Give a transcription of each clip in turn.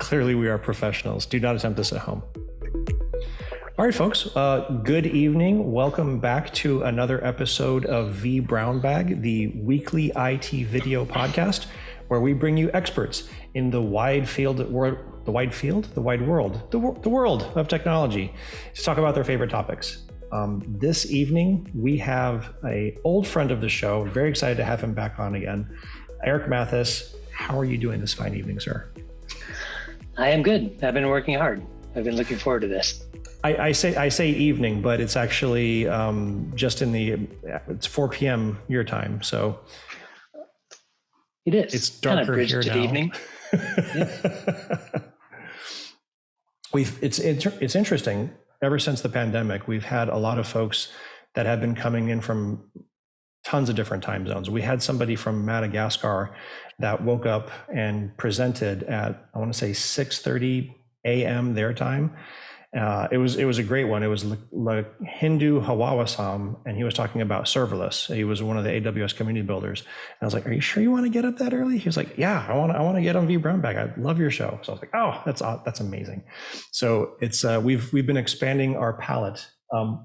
Clearly we are professionals. Do not attempt this at home. All right, folks, good evening. Welcome back to another episode of vBrownBag, the weekly IT video podcast, where we bring you experts in the wide world of technology to talk about their favorite topics. This evening, we have an old friend of the show. Very excited to have him back on again. Eric Matthes, how are you doing this fine evening, sir? I am good. I've been working hard. I've been looking forward to this. I say evening, but it's actually just it's 4 p.m. your time, so it is. It's darker here now. Evening. It's interesting. Ever since the pandemic, we've had a lot of folks that have been coming in from tons of different time zones. We had somebody from Madagascar that woke up and presented at, I want to say 6:30 a.m. their time. It was a great one. It was like Hindu Hawawasam, and he was talking about serverless. He was one of the AWS community builders. And I was like, "Are you sure you want to get up that early?" He was like, "Yeah, I want to get on vBrownBag. I love your show." So I was like, "Oh, that's amazing." So it's we've been expanding our palette.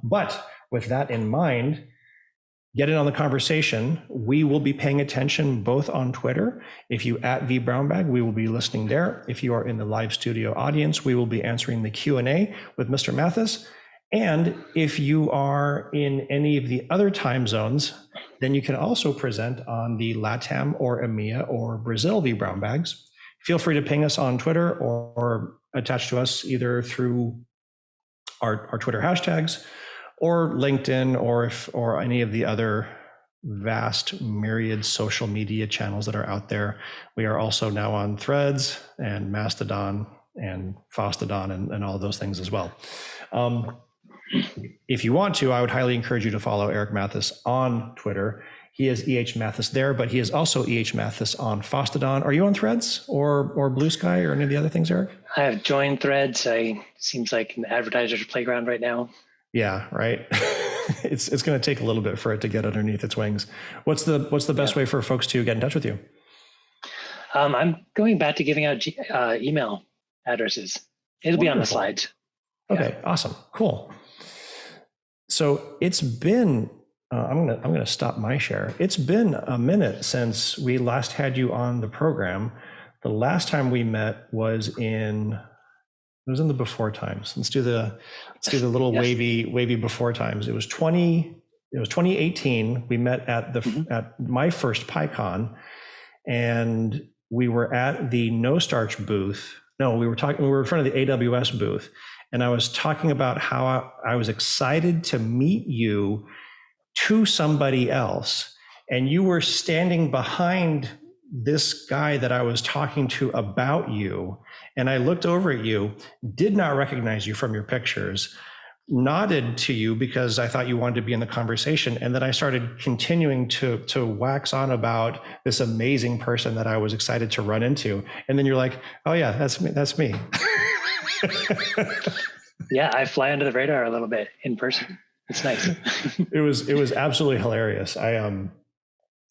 But with that in mind, get in on the conversation. We will be paying attention both on Twitter. If you at vBrownBag, we will be listening there. If you are in the live studio audience, we will be answering the Q&A with Mr. Matthes. And if you are in any of the other time zones, then you can also present on the LATAM or EMEA or Brazil vBrownBags. Feel free to ping us on Twitter or attach to us either through our Twitter hashtags, or LinkedIn, or any of the other vast myriad social media channels that are out there. We are also now on Threads and Mastodon and Fostodon and all of those things as well. If you want to, I would highly encourage you to follow Eric Matthes on Twitter. He is EH Matthes there, but he is also EH Matthes on Fostodon. Are you on Threads or Blue Sky or any of the other things, Eric? I have joined Threads. Seems like an advertiser's playground right now. Yeah, right. It's going to take a little bit for it to get underneath its wings. What's the best way for folks to get in touch with you? I'm going back to giving out email addresses. It'll be on the slides. Okay, awesome, cool. So it's been. I'm gonna stop my share. It's been a minute since we last had you on the program. The last time we met was in the before times. Let's do the little Yes. wavy before times. It was 2018. We met at at my first PyCon, and we were at the No Starch booth. No, we were in front of the AWS booth, and I was talking about how I was excited to meet you to somebody else, and you were standing behind this guy that I was talking to about you, and I looked over at you, did not recognize you from your pictures, nodded to you because I thought you wanted to be in the conversation, and then I started continuing to wax on about this amazing person that I was excited to run into, and then you're like, "Oh yeah, that's me." Yeah, I fly under the radar a little bit in person. It's nice. It was absolutely hilarious.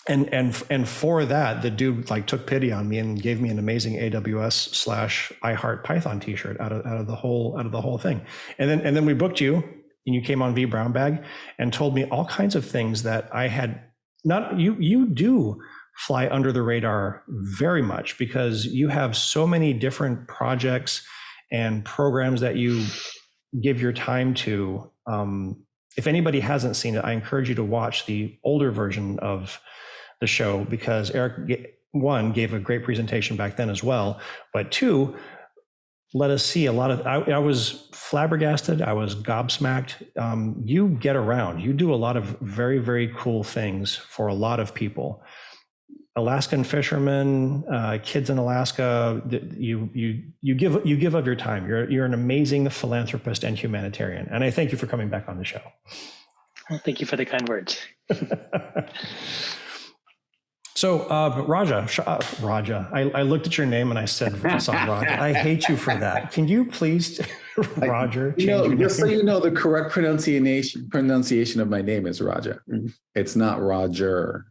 And for that, the dude took pity on me and gave me an amazing AWS/iHeartPython t-shirt out of the whole thing. And then we booked you, and you came on vBrownBag and told me all kinds of things that I had not. You do fly under the radar very much because you have so many different projects and programs that you give your time to. If anybody hasn't seen it, I encourage you to watch the older version of the show, because Eric, one, gave a great presentation back then as well, but two, let us see a lot of, I was flabbergasted, I was gobsmacked. You get around, you do a lot of very, very cool things for a lot of people. Alaskan fishermen, kids in Alaska, you give of your time. You're an amazing philanthropist and humanitarian, and I thank you for coming back on the show. Well, thank you for the kind words. So Raja, I looked at your name and I said Vasant Raja. I hate you for that. Can you please, Roger? Just so you know, the correct pronunciation of my name is Raja. It's not Roger.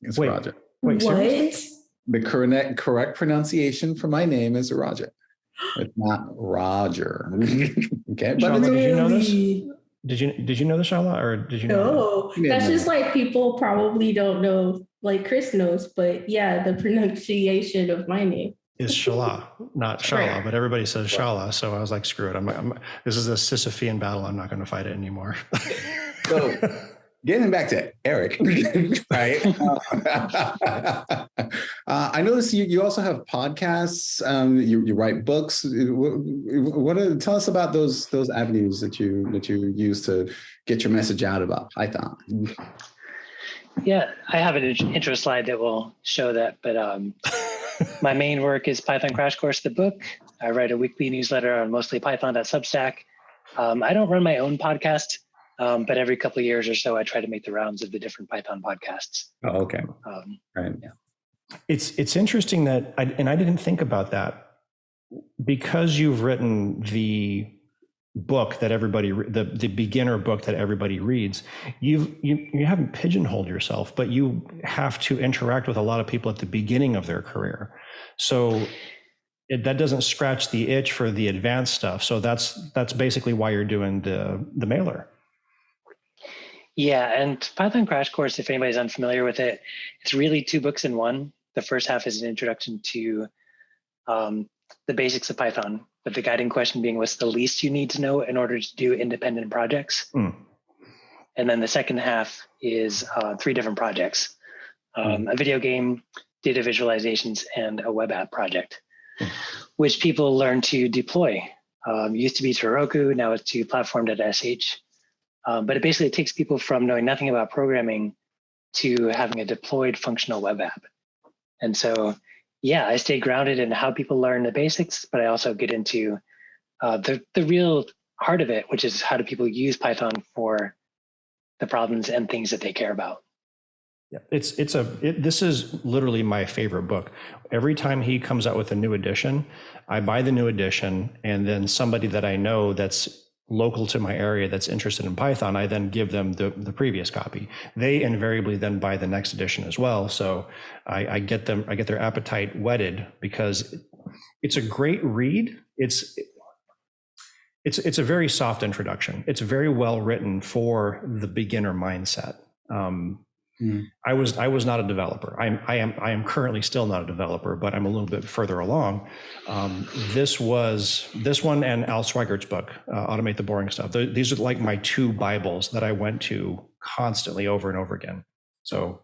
It's Raja. Wait, what? seriously? The correct pronunciation for my name is Raja. It's not Roger. Okay, but Shala, did you know this? Really? Did you know the Shala, or did you know? No, that's just like people probably don't know, like Chris knows, but yeah, the pronunciation of my name Is Shala, not Shala, but everybody says Shala. So I was like, screw it. This is a Sisyphean battle. I'm not going to fight it anymore. So getting back to Eric, right? I noticed you also have podcasts. You write books. Tell us about those avenues that you use to get your message out about Python. Yeah, I have an intro slide that will show that, but my main work is Python Crash Course, the book. I write a weekly newsletter on mostly Python.substack. I don't run my own podcast, but every couple of years or so, I try to make the rounds of the different Python podcasts. Oh, okay. Right. Yeah. It's interesting that, I didn't think about that, because you've written the book that the beginner book that everybody reads. You haven't pigeonholed yourself, but you have to interact with a lot of people at the beginning of their career. So that doesn't scratch the itch for the advanced stuff. So that's basically why you're doing the mailer. Yeah, and Python Crash Course, if anybody's unfamiliar with it, it's really 2 books in one. The first half is an introduction to the basics of Python, but the guiding question being, what's the least you need to know in order to do independent projects? And then the second half is 3 different projects, a video game, data visualizations, and a web app project, which people learn to deploy. Used to be to Heroku, now it's to platform.sh. But it basically takes people from knowing nothing about programming to having a deployed functional web app. And so, yeah, I stay grounded in how people learn the basics, but I also get into the real heart of it, which is how do people use Python for the problems and things that they care about. Yeah, this is literally my favorite book. Every time he comes out with a new edition, I buy the new edition, and then somebody that I know that's local to my area that's interested in Python, I then give them the previous copy. They invariably then buy the next edition as well. So I get their appetite whetted, because it's a great read. It's a very soft introduction. It's very well written for the beginner mindset. I was not a developer. I am currently still not a developer, but I'm a little bit further along. This one and Al Sweigert's book, Automate the Boring Stuff. These are like my 2 Bibles that I went to constantly over and over again. So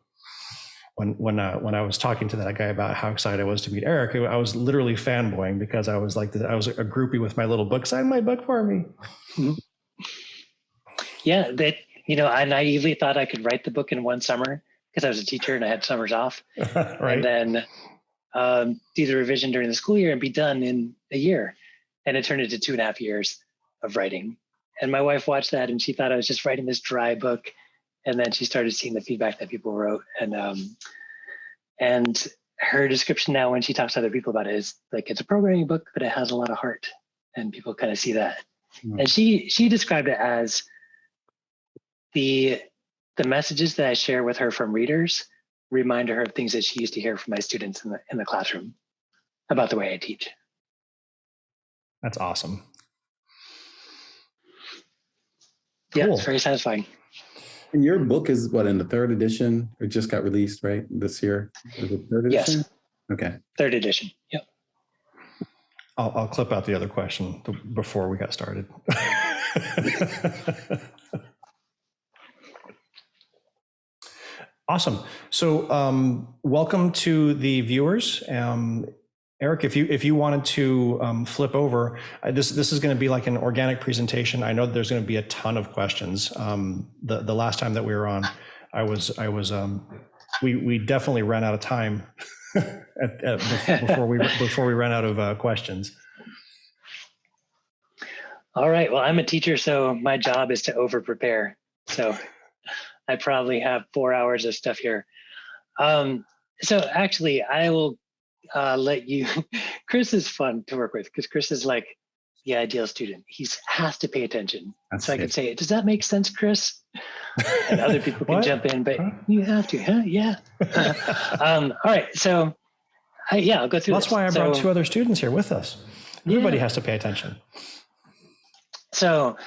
when I was talking to that guy about how excited I was to meet Eric, I was literally fanboying, because I was like, I was a groupie with my little book. Sign my book for me. Yeah, I naively thought I could write the book in one summer because I was a teacher and I had summers off. Right. And then do the revision during the school year and be done in a year. And it turned into 2.5 years of writing. And my wife watched that and she thought I was just writing this dry book. And then she started seeing the feedback that people wrote. And her description now when she talks to other people about it is like, it's a programming book, but it has a lot of heart. And people kind of see that. And she described it as the messages that I share with her from readers remind her of things that she used to hear from my students in the classroom about the way I teach. That's awesome. Yeah, Cool. it's very satisfying. And your book is what, in the 3rd edition? It just got released, right? This year? Is it 3rd edition? Yes. Okay. 3rd edition. Yep. I'll clip out the other question before we got started. Awesome. So welcome to the viewers. Eric, if you wanted to flip over, this is going to be like an organic presentation. I know there's going to be a ton of questions. The last time that we were on, we definitely ran out of time before we ran out of questions. All right. Well, I'm a teacher, so my job is to over prepare. So I probably have 4 hours of stuff here. So actually, I will let you. Chris is fun to work with because Chris is like the ideal student. He has to pay attention. So I can say, does that make sense, Chris? And other people can jump in, but you have to, huh? Yeah. All right. So I'll go through That's this. why I brought 2 other students here with us. Everybody Yeah. has to pay attention. So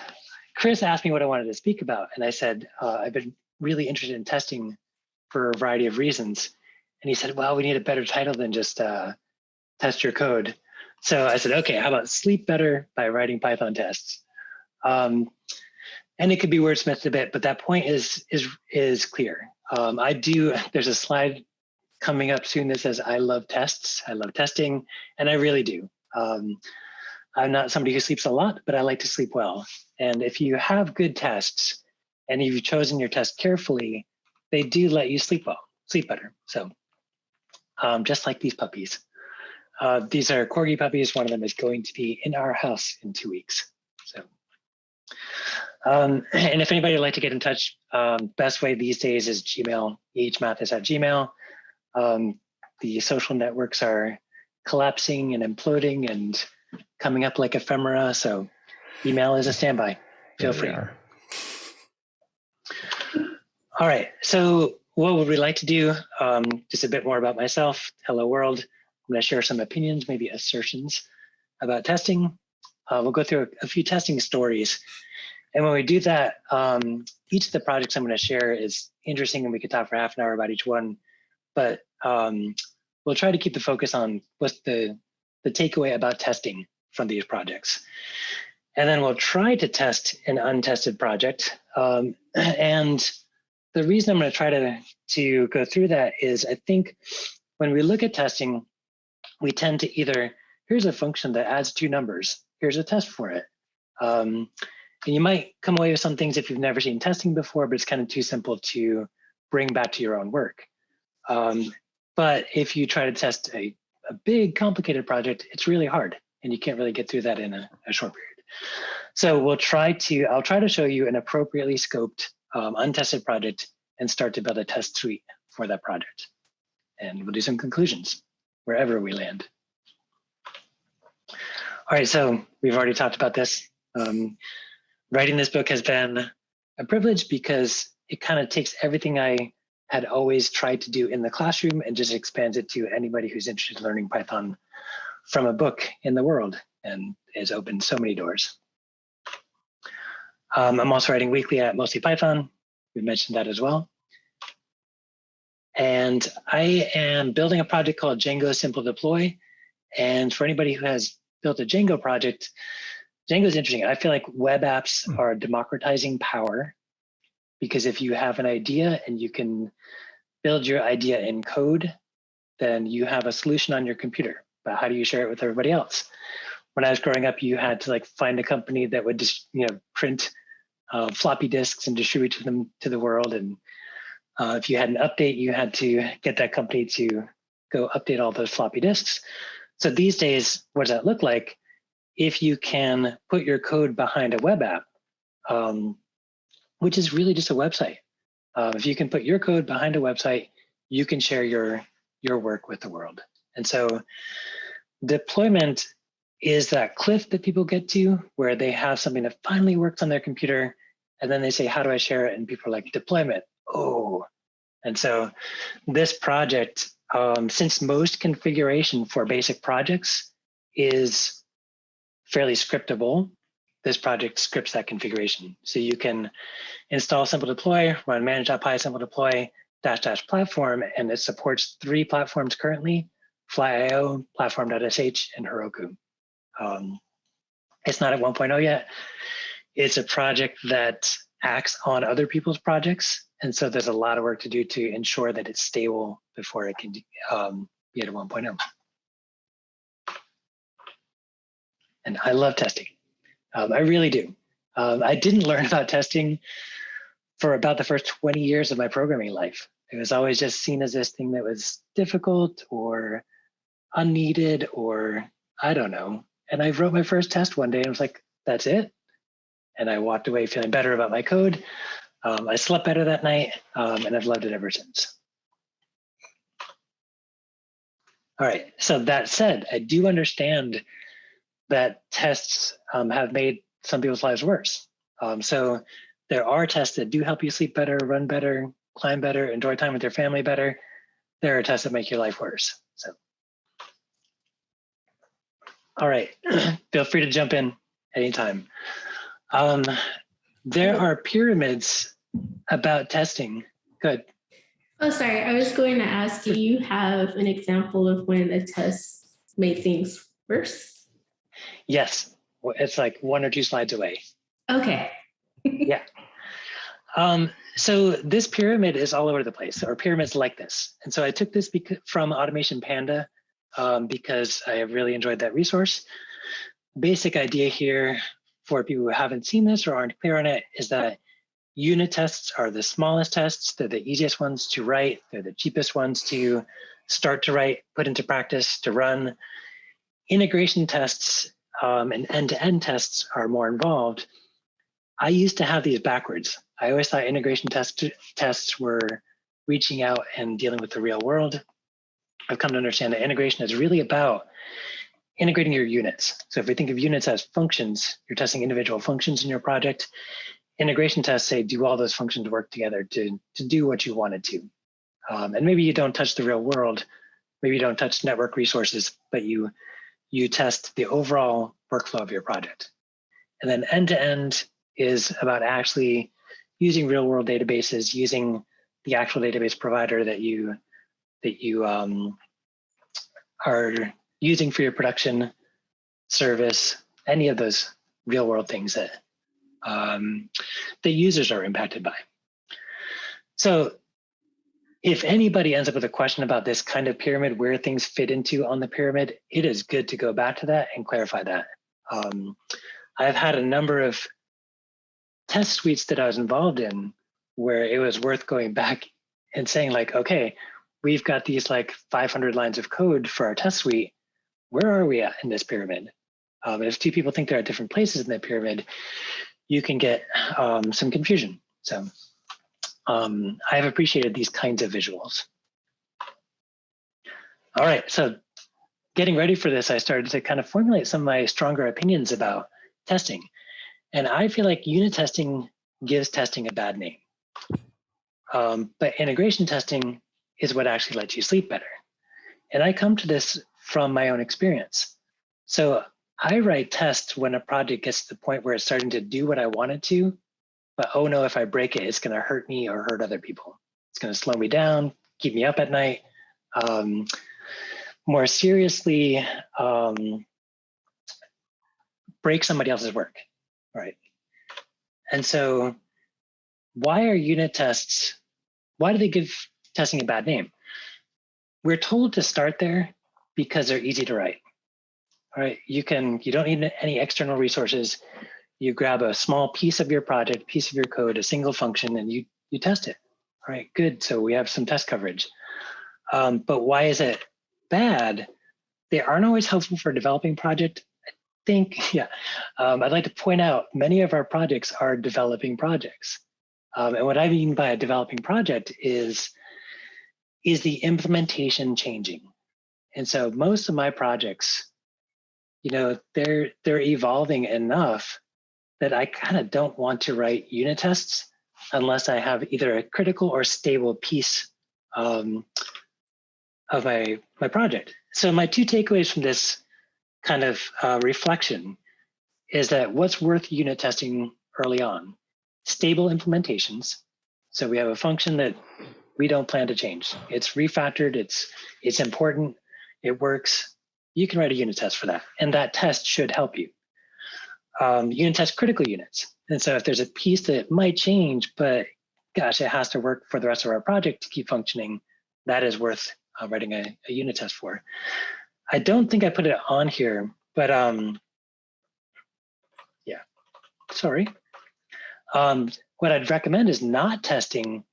Chris asked me what I wanted to speak about, and I said, I've been really interested in testing for a variety of reasons. And he said, well, we need a better title than just test your code. So I said, okay, how about sleep better by writing Python tests? And it could be wordsmithed a bit, but that point is clear. There's a slide coming up soon that says, I love tests, I love testing, and I really do. I'm not somebody who sleeps a lot, but I like to sleep well. And if you have good tests and you've chosen your test carefully, they do let you sleep well, sleep better. So just like these puppies. These are corgi puppies. One of them is going to be in our house in 2 weeks. So, and if anybody would like to get in touch, best way these days is Gmail, Matthes@gmail. The social networks are collapsing and imploding and coming up like ephemera. So email is a standby. Feel free. All right. So what would we like to do? Just a bit more about myself. Hello, world. I'm going to share some opinions, maybe assertions about testing. We'll go through a few testing stories. And when we do that, each of the projects I'm going to share is interesting, and we could talk for half an hour about each one. But we'll try to keep the focus on what's the takeaway about testing from these projects. And then we'll try to test an untested project. And the reason I'm going to try to go through that is I think when we look at testing, we tend to either, here's a function that adds 2 numbers, here's a test for it. And you might come away with some things if you've never seen testing before, but it's kind of too simple to bring back to your own work. But if you try to test a big, complicated project, it's really hard, and you can't really get through that in a short period. So I'll try to show you an appropriately scoped, untested project and start to build a test suite for that project. And we'll do some conclusions wherever we land. All right, so we've already talked about this. Writing this book has been a privilege because it kind of takes everything I had always tried to do in the classroom and just expands it to anybody who's interested in learning Python from a book in the world, and has opened so many doors. I'm also writing weekly at Mostly Python. We mentioned that as well. And I am building a project called Django Simple Deploy. And for anybody who has built a Django project, Django is interesting. I feel like web apps are democratizing power, because if you have an idea and you can build your idea in code, then you have a solution on your computer. But how do you share it with everybody else? When I was growing up, you had to find a company that would just print floppy disks and distribute them to the world. And if you had an update, you had to get that company to go update all those floppy disks. So these days, what does that look like? If you can put your code behind a web app, which is really just a website. If you can put your code behind a website, you can share your work with the world. And so deployment is that cliff that people get to where they have something that finally works on their computer, and then they say, how do I share it? And people are like, deployment. Oh. And so this project, since most configuration for basic projects is fairly scriptable, this project scripts that configuration. So you can install simple deploy, run manage.py simple deploy -- platform, and it supports 3 platforms currently: Fly.io, platform.sh, and Heroku. It's not at 1.0 yet. It's a project that acts on other people's projects. And so there's a lot of work to do to ensure that it's stable before it can be at 1.0. And I love testing. I really do. I didn't learn about testing for about the first 20 years of my programming life. It was always just seen as this thing that was difficult or unneeded, or I don't know. And I wrote my first test one day and I was like, that's it. And I walked away feeling better about my code. I slept better that night, and I've loved it ever since. All right, so that said, I do understand that tests have made some people's lives worse. So there are tests that do help you sleep better, run better, climb better, enjoy time with your family better. There are tests that make your life worse. So All right, feel free to jump in anytime. There are pyramids about testing. Good. Oh, sorry. I was going to ask, do you have an example of when a test made things worse? Yes, it's like 1 or 2 slides away. Okay. Yeah. So this pyramid is all over the place, or pyramids like this. And so I took this from Automation Panda because I really enjoyed that resource. Basic idea here for people who haven't seen this or aren't clear on it is that unit tests are the smallest tests. They're the easiest ones to write. They're the cheapest ones to start to write, put into practice, to run. Integration tests and end-to-end tests are more involved. I used to have these backwards. I always thought integration tests were reaching out and dealing with the real world. I've come to understand that integration is really about integrating your units. So if we think of units as functions, you're testing individual functions in your project. Integration tests say, do all those functions work together to do what you wanted to? And maybe you don't touch the real world, maybe you don't touch network resources, but you test the overall workflow of your project. And then end-to-end is about actually using real world databases, using the actual database provider that you are using for your production service, any of those real world things that the users are impacted by. So if anybody ends up with a question about this kind of pyramid, where things fit into on the pyramid, it is good to go back to that and clarify that. I've had a number of test suites that I was involved in where it was worth going back and saying like, okay, we've got these like 500 lines of code for our test suite. Where are we at in this pyramid? If two people think they're at different places in the pyramid, you can get some confusion. So I have appreciated these kinds of visuals. All right, so getting ready for this, I started to kind of formulate some of my stronger opinions about testing. And I feel like unit testing gives testing a bad name. But integration testing is what actually lets you sleep better. And I come to this from my own experience. So I write tests when a project gets to the point where it's starting to do what I want it to, but oh no, if I break it, it's going to hurt me or hurt other people. It's going to slow me down, keep me up at night. More seriously, break somebody else's work, right? And so why are unit tests, why do they give testing a bad name? We're told to start there because they're easy to write. All right, you don't need any external resources. You grab a small piece of your project, piece of your code, a single function, and you test it. All right, good. So we have some test coverage. But why is it bad? They aren't always helpful for a developing project. I think, yeah. I'd like to point out many of our projects are developing projects. And what I mean by a developing project is the implementation changing? And so most of my projects, they're evolving enough that I kind of don't want to write unit tests unless I have either a critical or stable piece of my project. So my 2 takeaways from this kind of reflection is that what's worth unit testing early on? Stable implementations. So we have a function that we don't plan to change. It's refactored, it's important, it works. You can write a unit test for that. And that test should help you. Unit test critical units. And so if there's a piece that might change, but gosh, it has to work for the rest of our project to keep functioning, that is worth writing a unit test for. I don't think I put it on here, but yeah, sorry. What I'd recommend is not testing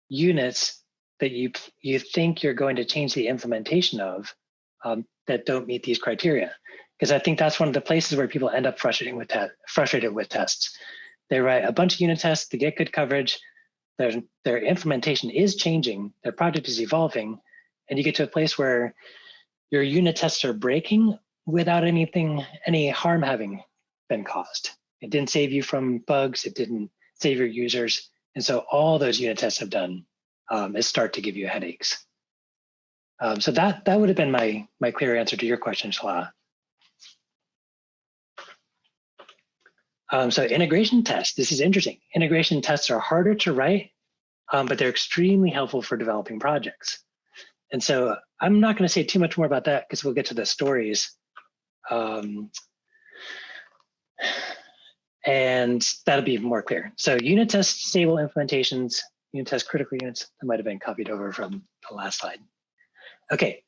units that you think you're going to change the implementation of that don't meet these criteria. Because I think that's one of the places where people end up frustrated with tests. They write a bunch of unit tests to get good coverage. Their implementation is changing. Their project is evolving. And you get to a place where your unit tests are breaking without any harm having been caused. It didn't save you from bugs. It didn't save your users. And so all those unit tests have done is start to give you headaches. So that would have been my clear answer to your question, Shala. So integration tests, this is interesting. Integration tests are harder to write, but they're extremely helpful for developing projects. And so I'm not going to say too much more about that because we'll get to the stories. And that'll be more clear. So unit test stable implementations, unit test critical units, that might have been copied over from the last slide. Okay,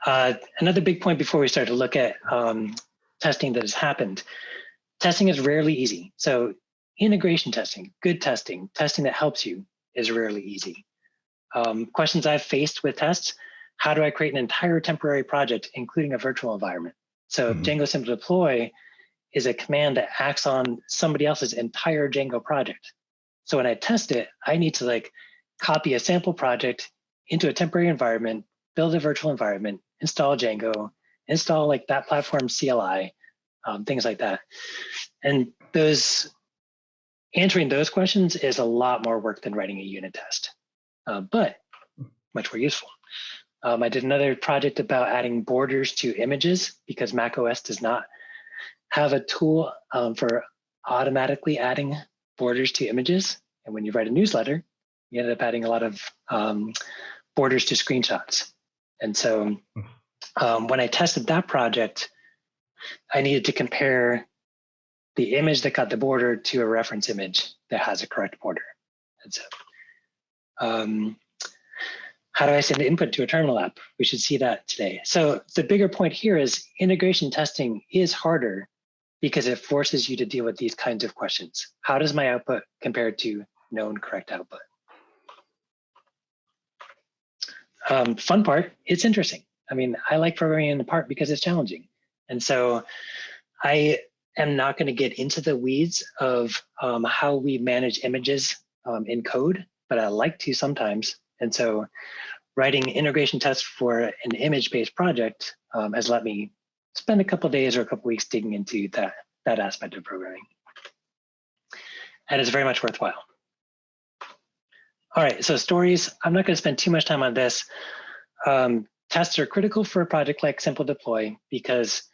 another big point before we start to look at testing that has happened. Testing is rarely easy. So integration testing, good testing, testing that helps you is rarely easy. Questions I've faced with tests: how do I create an entire temporary project, including a virtual environment? So Django Simple Deploy is a command that acts on somebody else's entire Django project. So when I test it, I need to like copy a sample project into a temporary environment, build a virtual environment, install Django, install like that platform CLI, things like that. And answering those questions is a lot more work than writing a unit test, but much more useful. I did another project about adding borders to images because macOS does not have a tool for automatically adding borders to images. And when you write a newsletter, you end up adding a lot of borders to screenshots. And so when I tested that project, I needed to compare the image that got the border to a reference image that has a correct border. And so how do I send input to a terminal app? We should see that today. So the bigger point here is integration testing is harder because it forces you to deal with these kinds of questions. How does my output compare to known correct output? Fun part, it's interesting. I mean, I like programming in part because it's challenging. And so I am not going to get into the weeds of how we manage images in code, but I like to sometimes. And so writing integration tests for an image-based project has let me spend a couple of days or a couple of weeks digging into that aspect of programming. And it's very much worthwhile. All right, so stories. I'm not going to spend too much time on this. Tests are critical for a project like Simple Deploy because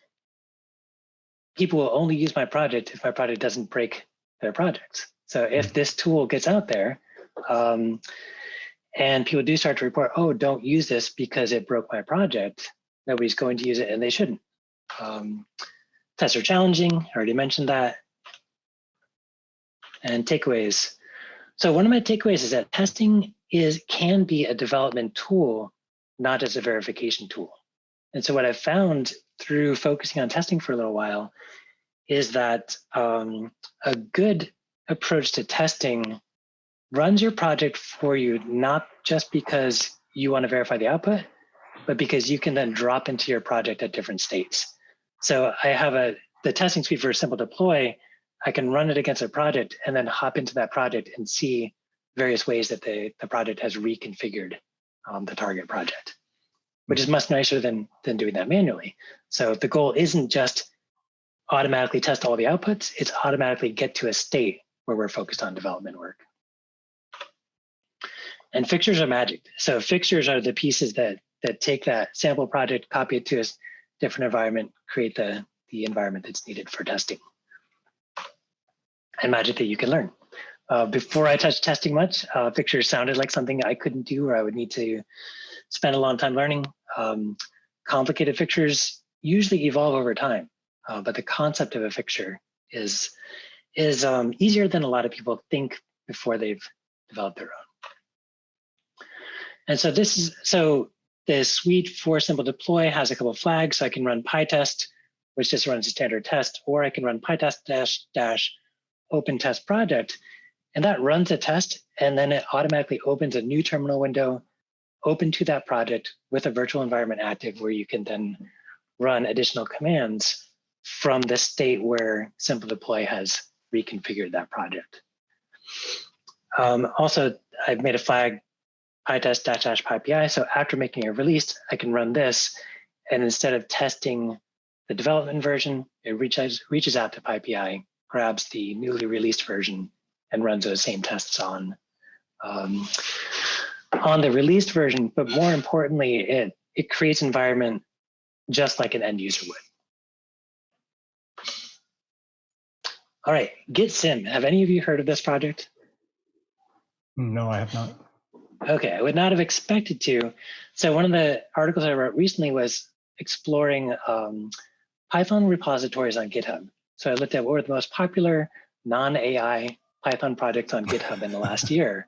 people will only use my project if my project doesn't break their projects. So if this tool gets out there and people do start to report, oh, don't use this because it broke my project, nobody's going to use it and they shouldn't. Tests are challenging, I already mentioned that. And takeaways. So one of my takeaways is that testing can be a development tool, not as a verification tool. And so what I've found through focusing on testing for a little while is that a good approach to testing runs your project for you, not just because you want to verify the output, but because you can then drop into your project at different states. So I have the testing suite for Simple Deploy. I can run it against a project and then hop into that project and see various ways that the project has reconfigured the target project, which is much nicer than doing that manually. So the goal isn't just automatically test all the outputs, it's automatically get to a state where we're focused on development work. And fixtures are magic. So fixtures are the pieces that take that sample project, copy it to a different environment, create the environment that's needed for testing. And magic that you can learn. Before I touched testing much, fixtures sounded like something I couldn't do or I would need to spend a long time learning. Complicated fixtures usually evolve over time, but the concept of a fixture is easier than a lot of people think before they've developed their own. And so the suite for Simple Deploy has a couple of flags. So I can run PyTest, which just runs a standard test, or I can run PyTest - open test project, and that runs a test, and then it automatically opens a new terminal window open to that project with a virtual environment active where you can then run additional commands from the state where Simple Deploy has reconfigured that project. Also, I've made a flag PyTest -- PyPI. So after making a release, I can run this, and instead of testing the development version, it reaches out to PyPI, grabs the newly released version, and runs those same tests on the released version. But more importantly, it creates environment just like an end user would. All right, GitSim. Have any of you heard of this project? No, I have not. Okay, I would not have expected to. So one of the articles I wrote recently was exploring Python repositories on GitHub. So I looked at what were the most popular non-AI Python projects on GitHub in the last year.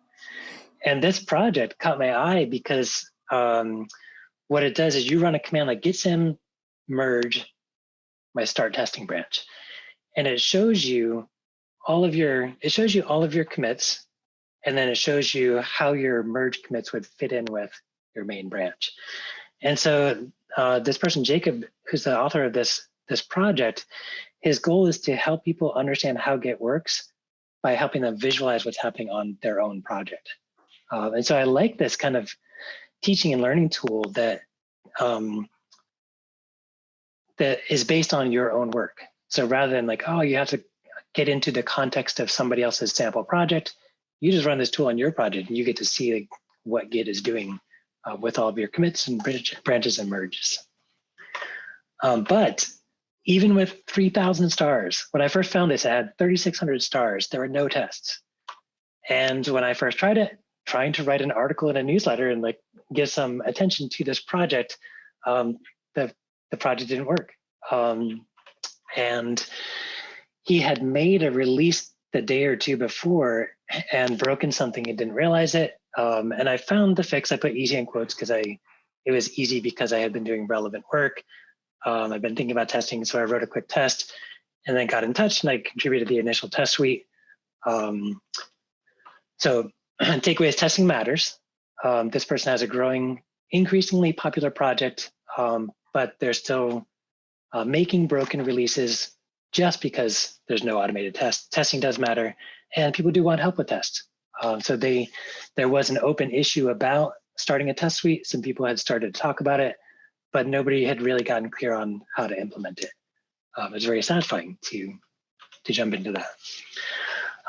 And this project caught my eye because what it does is you run a command like gitsim merge my start testing branch. And it shows you all of your commits, and then it shows you how your merge commits would fit in with your main branch. And so this person, Jacob, who's the author of this project, his goal is to help people understand how Git works by helping them visualize what's happening on their own project. And so I like this kind of teaching and learning tool that that is based on your own work. So rather than like, oh, you have to get into the context of somebody else's sample project, you just run this tool on your project and you get to see like, what Git is doing with all of your commits and branches and merges. But even with 3,000 stars, when I first found this, it had 3,600 stars. There were no tests. And when I first tried it, trying to write an article in a newsletter and like give some attention to this project, the project didn't work. And he had made a release the day or two before and broken something and didn't realize it. And I found the fix. I put easy in quotes because it was easy because I had been doing relevant work. I've been thinking about testing, so I wrote a quick test and then got in touch and I contributed the initial test suite. So takeaways, testing matters. This person has a growing, increasingly popular project, but they're still making broken releases just because there's no automated test. Testing does matter, and people do want help with tests. So there was an open issue about starting a test suite. Some people had started to talk about it, but nobody had really gotten clear on how to implement it. It was very satisfying to jump into that.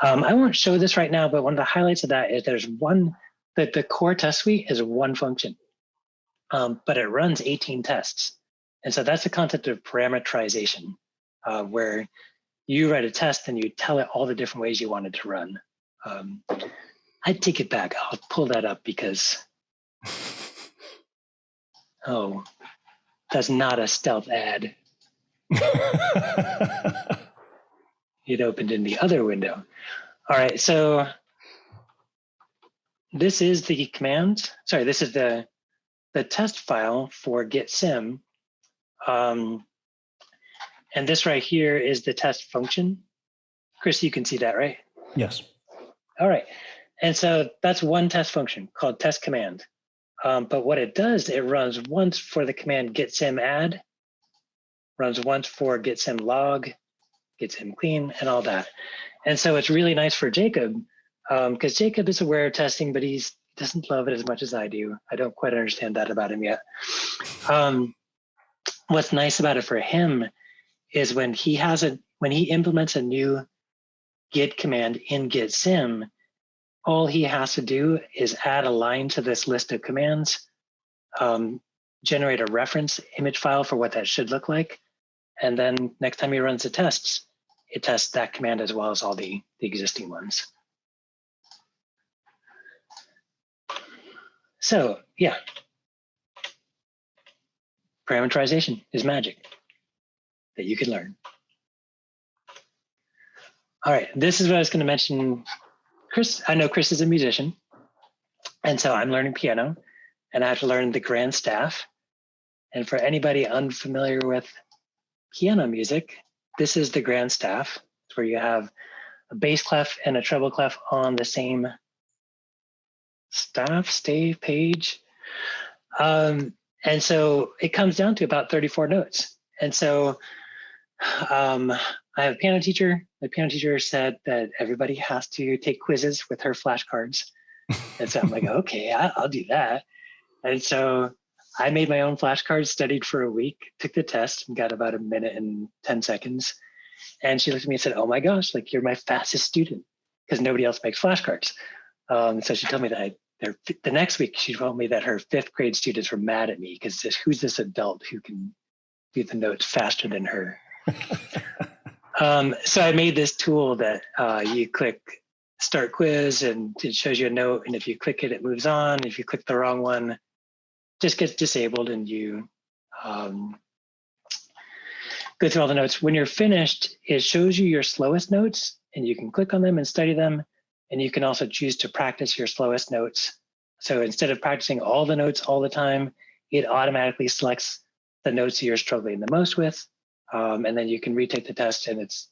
I won't show this right now, but one of the highlights of that is that the core test suite is one function, but it runs 18 tests. And so that's the concept of parameterization, where you write a test and you tell it all the different ways you want it to run. I'd take it back. I'll pull that up because, oh, that's not a stealth ad. It opened in the other window. All right, so this is the command. Sorry, this is the test file for gitsim. And this right here is the test function. Chris, you can see that, right? Yes. All right. And so that's one test function called test command. But what it does, it runs once for the command gitsim add, runs once for gitsim log, gitsim clean, and all that. And so it's really nice for Jacob, because Jacob is aware of testing, but he doesn't love it as much as I do. I don't quite understand that about him yet. What's nice about it for him is when he implements a new git command in gitsim, all he has to do is add a line to this list of commands, generate a reference image file for what that should look like, and then next time he runs the tests, it tests that command as well as all the existing ones. So yeah, parameterization is magic that you can learn. All right, this is what I was going to mention. Chris, I know Chris is a musician, and so I'm learning piano, and I have to learn the grand staff. And for anybody unfamiliar with piano music, this is the grand staff. It's where you have a bass clef and a treble clef on the same stave page. And so it comes down to about 34 notes. And so I have a piano teacher. The piano teacher said that everybody has to take quizzes with her flashcards. And so I'm like, okay, I'll do that. And so I made my own flashcards, studied for a week, took the test, and got about 1 minute and 10 seconds. And she looked at me and said, oh my gosh, like you're my fastest student, because nobody else makes flashcards. So she told me that the next week, she told me that her 5th grade students were mad at me because who's this adult who can do the notes faster than her? So I made this tool that you click start quiz and it shows you a note. And if you click it, it moves on. If you click the wrong one, it just gets disabled and you go through all the notes. When you're finished, it shows you your slowest notes and you can click on them and study them. And you can also choose to practice your slowest notes. So instead of practicing all the notes all the time, it automatically selects the notes you're struggling the most with. And then you can retake the test and it's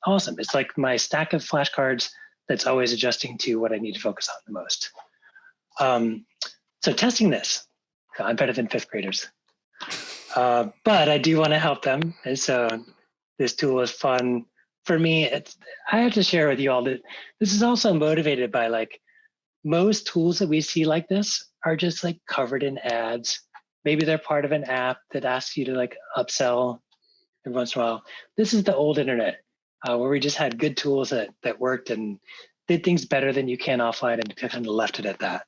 awesome. It's like my stack of flashcards that's always adjusting to what I need to focus on the most. So testing this, I'm better than fifth graders. But I do want to help them. And so this tool is fun. For me, I have to share with you all that this is also motivated by like most tools that we see like this are just like covered in ads. Maybe they're part of an app that asks you to like upsell every once in a while. This is the old internet where we just had good tools that worked and did things better than you can offline and kind of left it at that.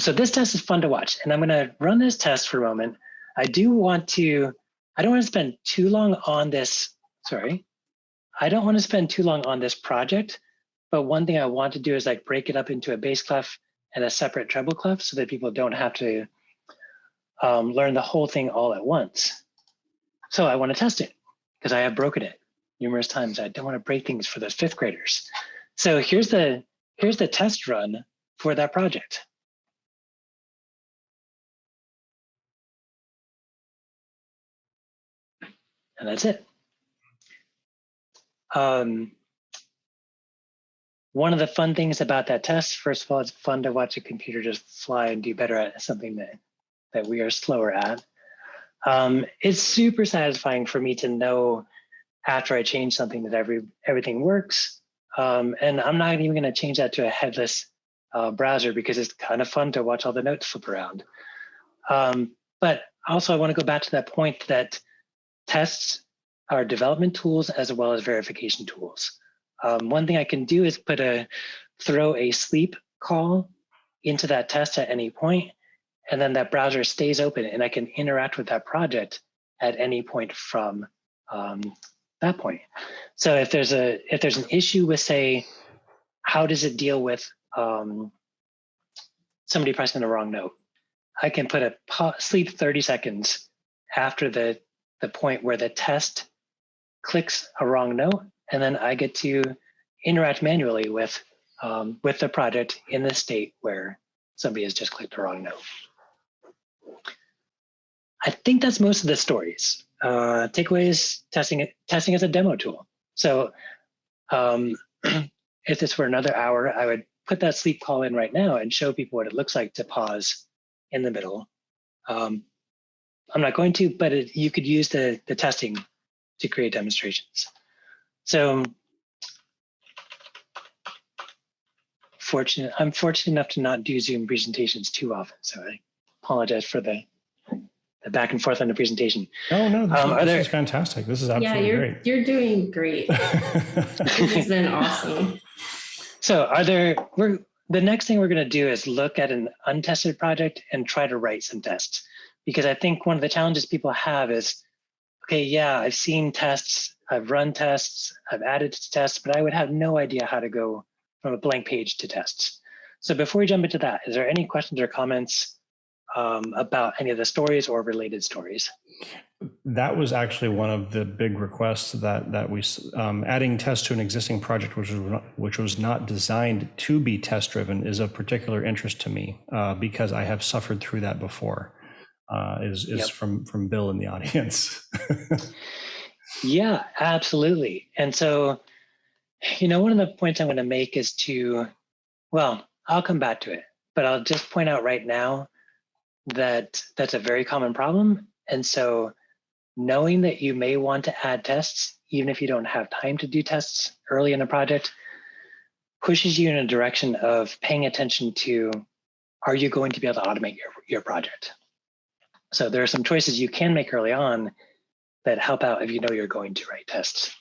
So this test is fun to watch and I'm going to run this test for a moment. I don't want to spend too long on this. I don't want to spend too long on this project, but one thing I want to do is like break it up into a bass clef and a separate treble clef so that people don't have to learn the whole thing all at once. So I want to test it because I have broken it numerous times. I don't want to break things for those fifth graders. So here's the test run for that project. And that's it. One of the fun things about that test, first of all, it's fun to watch a computer just fly and do better at something that we are slower at. It's super satisfying for me to know after I change something that everything works. And I'm not even going to change that to a headless browser because it's kind of fun to watch all the notes flip around. But also I want to go back to that point that tests are development tools as well as verification tools. One thing I can do is throw a sleep call into that test at any point, and then that browser stays open and I can interact with that project at any point from that point. So if there's an issue with, say, how does it deal with somebody pressing the wrong note, I can put sleep 30 seconds after the point where the test clicks a wrong note, and then I get to interact manually with the project in the state where somebody has just clicked the wrong note. I think that's most of the stories. Takeaways: testing as a demo tool. So if this were another hour, I would put that sleep call in right now and show people what it looks like to pause in the middle. I'm not going to, but you could use the testing to create demonstrations. So I'm fortunate enough to not do Zoom presentations too often. So I apologize for the back and forth on the presentation. Oh no, this is fantastic. This is absolutely great. You're doing great. This has been awesome. So the next thing we're going to do is look at an untested project and try to write some tests. Because I think one of the challenges people have is, okay, yeah, I've seen tests, I've run tests, I've added to tests, but I would have no idea how to go from a blank page to tests. So before we jump into that, is there any questions or comments about any of the stories or related stories? That was actually one of the big requests that we adding tests to an existing project which was not designed to be test driven is of particular interest to me because I have suffered through that before. Yep. from Bill in the audience. Yeah, absolutely. And so, one of the points I'm going to make is I'll come back to it, but I'll just point out right now that that's a very common problem. And so knowing that you may want to add tests, even if you don't have time to do tests early in a project, pushes you in a direction of paying attention to, are you going to be able to automate your project? So there are some choices you can make early on that help out if you know you're going to write tests.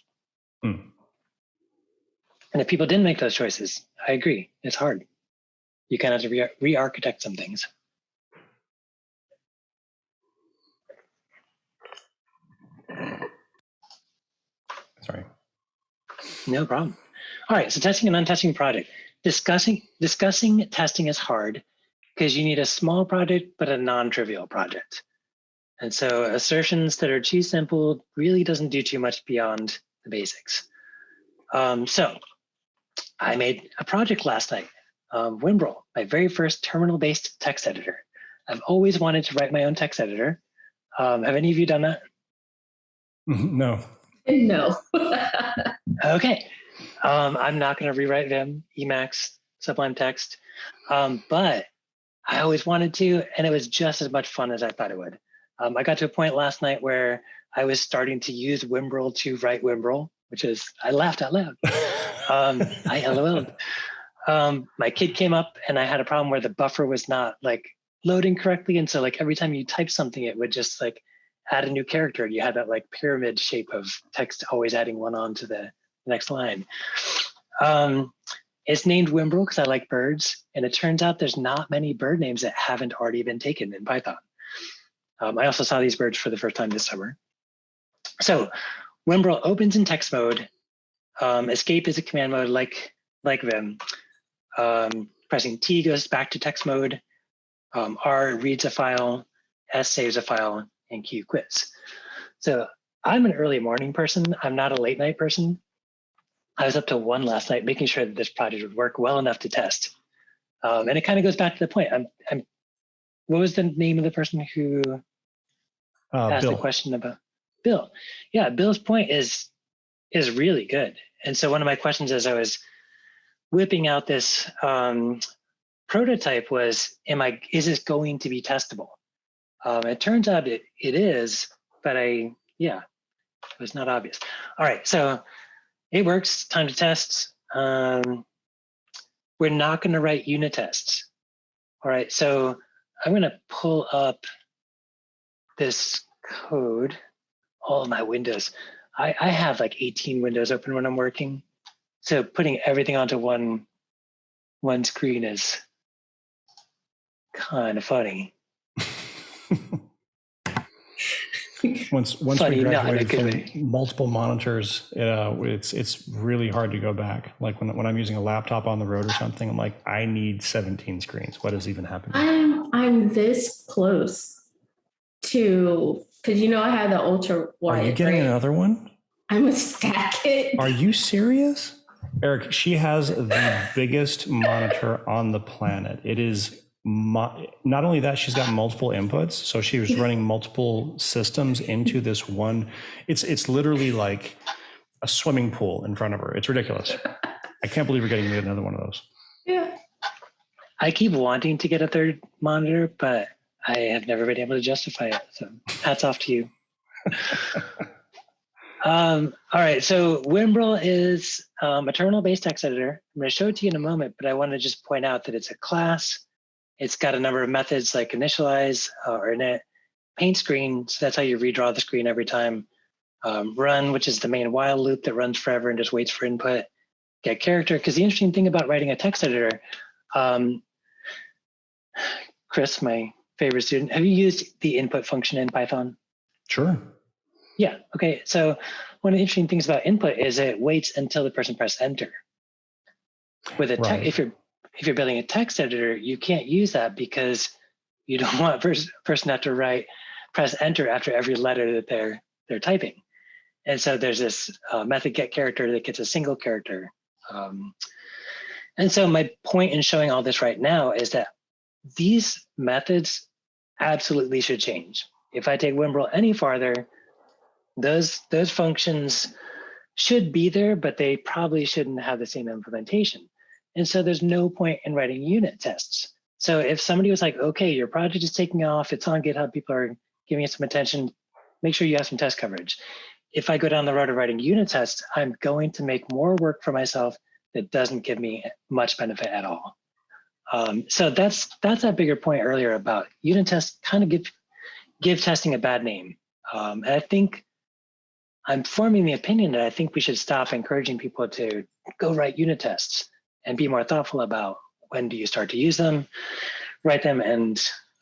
And if people didn't make those choices, I agree, it's hard. You kind of have to re-architect some things. No problem. All right, so testing an untesting project. Discussing testing is hard because you need a small project, but a non-trivial project. And so assertions that are too simple really doesn't do too much beyond the basics. So I made a project last night, Wimbrel, my very first terminal-based text editor. I've always wanted to write my own text editor. Have any of you done that? No. No. Okay. I'm not going to rewrite Vim, Emacs, Sublime Text, but I always wanted to, and it was just as much fun as I thought it would. I got to a point last night where I was starting to use Wimbrel to write Wimbrel, which is, I laughed out loud. I LOL'd. My kid came up and I had a problem where the buffer was not like loading correctly. And so like every time you type something, it would just like add a new character. And you had that like pyramid shape of text, always adding one on to the next line. It's named Wimbrel because I like birds. And it turns out there's not many bird names that haven't already been taken in Python. I also saw these birds for the first time this summer. So Wimbrel opens in text mode. Escape is a command mode like Vim. Pressing T goes back to text mode. R reads a file. S saves a file. And Q quits. So I'm an early morning person. I'm not a late night person. I was up till 1 last night making sure that this project would work well enough to test. And it kind of goes back to the point. What was the name of the person who asked Bill. the question about Bill? Yeah, Bill's point is really good. And so one of my questions as I was whipping out this prototype was, is this going to be testable? It turns out it is, but it was not obvious. All right, so it works, time to test. We're not gonna write unit tests. All right, so I'm gonna pull up this code, all of my windows. I have like 18 windows open when I'm working. So putting everything onto one screen is kind of funny. Once Funny, we not in a graduated good from way. multiple monitors, it's really hard to go back. Like when I'm using a laptop on the road or something, I'm like, I need 17 screens. What is even happening? I'm this close to, because I had the ultra wide. Are you getting another one? I'm gonna stack it. Are you serious? Eric, she has the biggest monitor on the planet. It is not only that, she's got multiple inputs. So she was running multiple systems into this one. It's literally like a swimming pool in front of her. It's ridiculous. I can't believe we're getting another one of those. Yeah. I keep wanting to get a third monitor, but I have never been able to justify it. So hats off to you. All right, so Wimbrel is a terminal-based text editor. I'm going to show it to you in a moment, but I want to just point out that it's a class. It's got a number of methods like initialize or init, paint screen, so that's how you redraw the screen every time. Run, which is the main while loop that runs forever and just waits for input. Get character, because the interesting thing about writing a text editor, Chris, my favorite student, have you used the input function in Python? Sure. Yeah, okay. So one of the interesting things about input is it waits until the person presses enter. With a if you're building a text editor, you can't use that because you don't want a person to have to press enter after every letter that they're typing. And so there's this method get character that gets a single character. And so my point in showing all this right now is that these methods absolutely should change. If I take Wimbrel any farther, those functions should be there, but they probably shouldn't have the same implementation. And so there's no point in writing unit tests. So if somebody was like, okay, your project is taking off, it's on GitHub, people are giving it some attention, make sure you have some test coverage. If I go down the road of writing unit tests, I'm going to make more work for myself that doesn't give me much benefit at all. So that's that bigger point earlier about unit tests kind of give testing a bad name. And I think I'm forming the opinion that I think we should stop encouraging people to go write unit tests and be more thoughtful about when do you start to use them, write them, and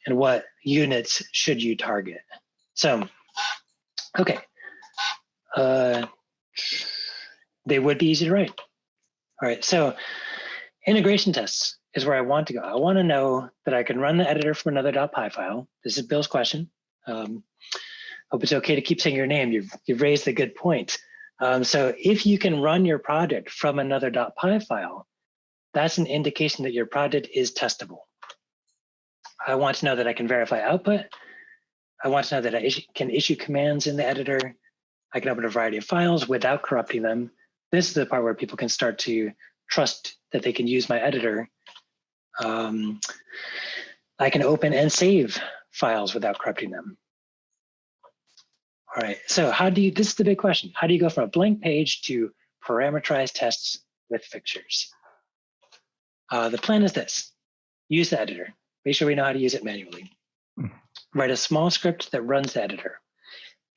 what units should you target. So, okay. they would be easy to write. All right, so integration tests is where I want to go. I want to know that I can run the editor from another .py file. This is Bill's question. Hope it's okay to keep saying your name. You've raised a good point. So if you can run your project from another .py file, that's an indication that your project is testable. I want to know that I can verify output. I want to know that I can issue commands in the editor. I can open a variety of files without corrupting them. This is the part where people can start to trust that they can use my editor. I can open and save files without corrupting them. All right, so this is the big question. How do you go from a blank page to parameterized tests with fixtures? The plan is this: use the editor. Make sure we know how to use it manually. Write a small script that runs the editor.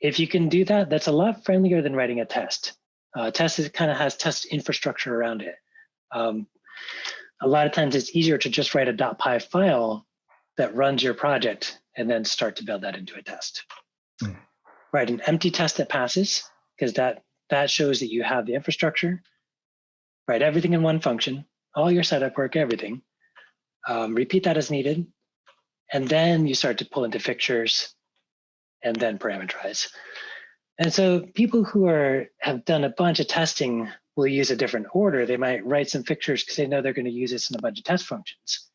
If you can do that, that's a lot friendlier than writing a test. Test kind of has test infrastructure around it. A lot of times it's easier to just write a .py file that runs your project and then start to build that into a test. Write an empty test that passes, because that shows that you have the infrastructure. Write everything in one function, all your setup work, everything. Repeat that as needed. And then you start to pull into fixtures and then parameterize. And so people who have done a bunch of testing will use a different order. They might write some fixtures because they know they're going to use this in a bunch of test functions.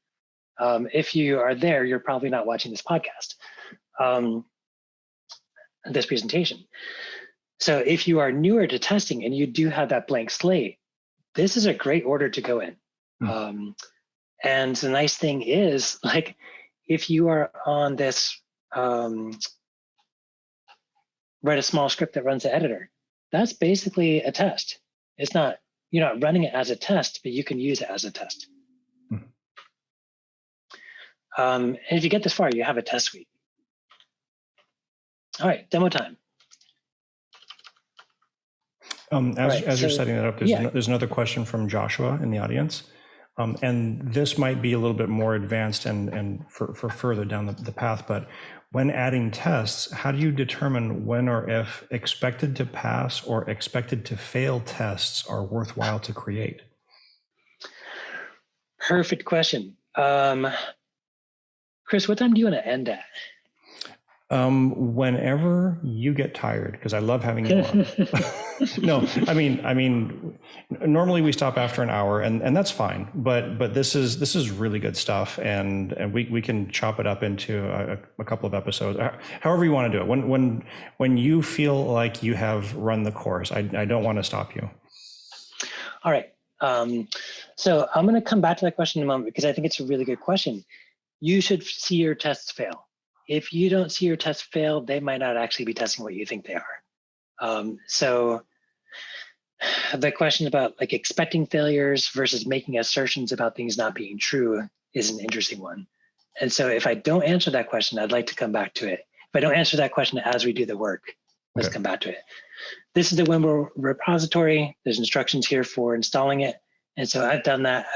If you are there, you're probably not watching this podcast, this presentation. So if you are newer to testing and you do have that blank slate, this is a great order to go in. And the nice thing is, like, if you are on this, write a small script that runs the editor, that's basically a test. It's not, you're not running it as a test, but you can use it as a test. And if you get this far, you have a test suite. All right, demo time. As you're setting that up, there's another question from Joshua in the audience. And this might be a little bit more advanced and for further down the path, but when adding tests, how do you determine when or if expected to pass or expected to fail tests are worthwhile to create? Perfect question. Chris, what time do you want to end at? Whenever you get tired, because I love having you on. No, I mean, normally we stop after an hour, and that's fine. But this is really good stuff, and we can chop it up into a couple of episodes, however you want to do it. When you feel like you have run the course, I don't want to stop you. All right. So I'm going to come back to that question in a moment because I think it's a really good question. You should see your tests fail. If you don't see your tests fail, they might not actually be testing what you think they are. So the question about like expecting failures versus making assertions about things not being true is an interesting one. And so if I don't answer that question, I'd like to come back to it. If I don't answer that question as we do the work, let's come back to it. This is the Wimble repository. There's instructions here for installing it. And so I've done that.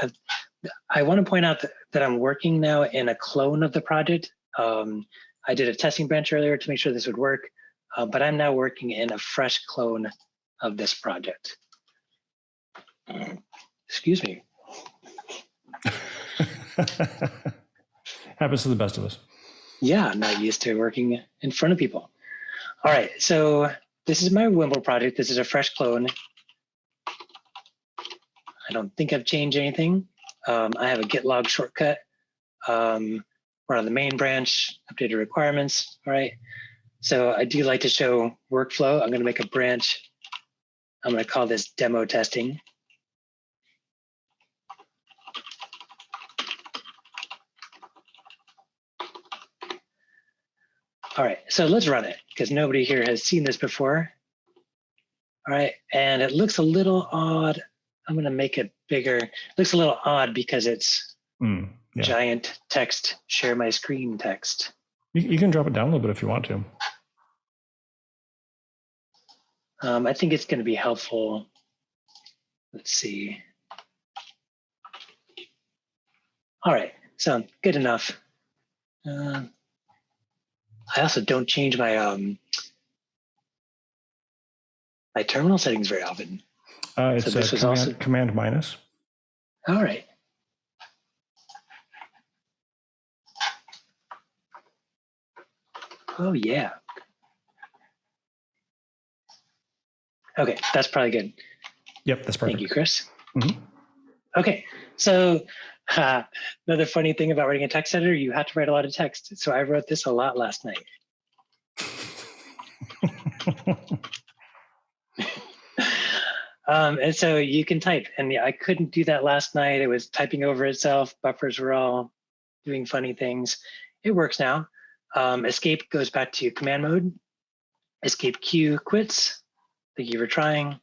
I want to point out that I'm working now in a clone of the project. I did a testing branch earlier to make sure this would work, but I'm now working in a fresh clone of this project. Excuse me. Happens to the best of us. Yeah, I'm not used to working in front of people. All right, so this is my Wimble project. This is a fresh clone. I don't think I've changed anything. I have a git log shortcut. We're on the main branch, updated requirements. All right. So I do like to show workflow. I'm going to make a branch. I'm going to call this demo testing. All right. So let's run it because nobody here has seen this before. All right. And it looks a little odd. I'm going to make it bigger. It looks a little odd because it's giant text, share my screen text. You can drop it down a little bit if you want to. I think it's going to be helpful. Let's see. All right, so good enough. I also don't change my my terminal settings very often. It's So this was command, also command minus. all right. Oh yeah. Okay, that's probably good. Yep, that's perfect. Thank you, Chris. Mhm. Okay, so another funny thing about writing a text editor, you have to write a lot of text. So I wrote this a lot last night. And so you can type, and I couldn't do that last night. It was typing over itself. Buffers were all doing funny things. It works now. Escape goes back to command mode. Escape Q quits. Thank you for trying.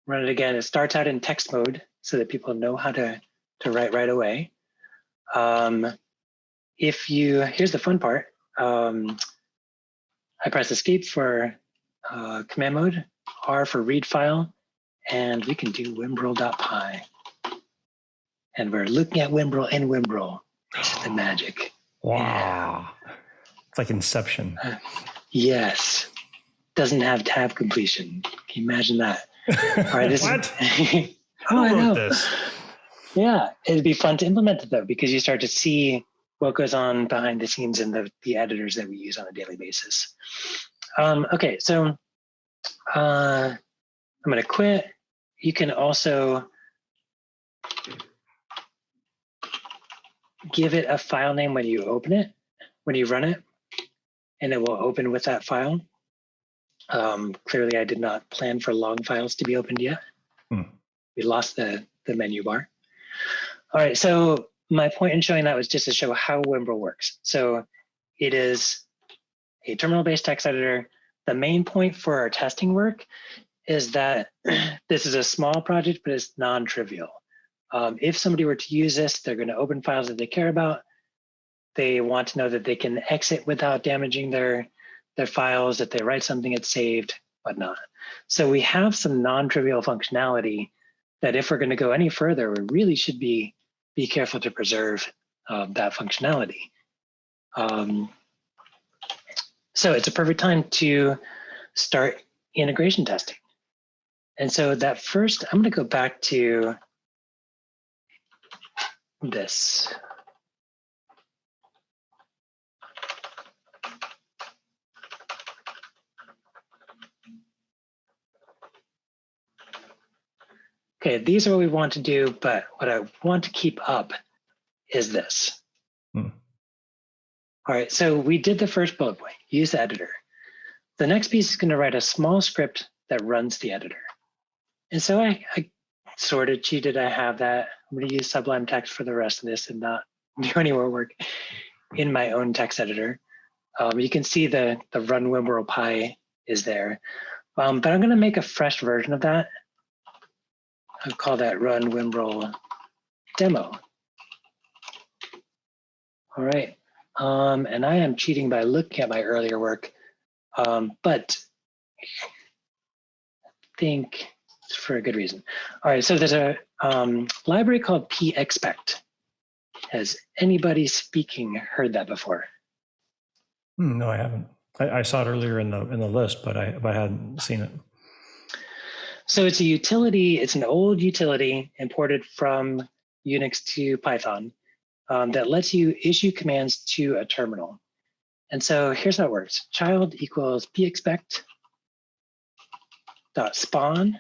Run it again. It starts out in text mode so that people know how to write right away. Here's the fun part. I press escape for command mode, R for read file, and we can do wimbrel.py. And we're looking at Wimbrel and Wimbrel. This is the magic. Wow. Yeah. It's like Inception. Yes. Doesn't have tab completion. Can you imagine that? All right, What? Oh, I Who know. wrote this? Yeah, it'd be fun to implement it though, because you start to see what goes on behind the scenes in the editors that we use on a daily basis. Okay, so I'm going to quit. You can also give it a file name when you open it, when you run it, and it will open with that file. Clearly, I did not plan for long files to be opened yet. We lost the menu bar. All right, so my point in showing that was just to show how Wimbrel works. So it is a terminal-based text editor. The main point for our testing work is that this is a small project, but it's non-trivial. If somebody were to use this, they're going to open files that they care about. They want to know that they can exit without damaging their files, that they write something, it's saved, whatnot. So we have some non-trivial functionality that if we're going to go any further, we really should be careful to preserve that functionality. So it's a perfect time to start integration testing. And so that first, I'm going to go back to this. Okay, these are what we want to do, but what I want to keep up is this. All right, so we did the first bullet point, use the editor. The next piece is going to write a small script that runs the editor. And so I sort of cheated. I have that. I'm going to use Sublime Text for the rest of this and not do any more work in my own text editor. You can see the run Wimbrel py is there. But I'm going to make a fresh version of that. I'll call that run Wimbrel demo. All right. And I am cheating by looking at my earlier work, but I think it's for a good reason. All right, so there's a library called pexpect. Has anybody speaking heard that before? No, I haven't. I saw it earlier in the list, but I hadn't seen it. So it's a utility. It's an old utility imported from Unix to Python that lets you issue commands to a terminal. And so here's how it works. Child equals pexpect dot spawn,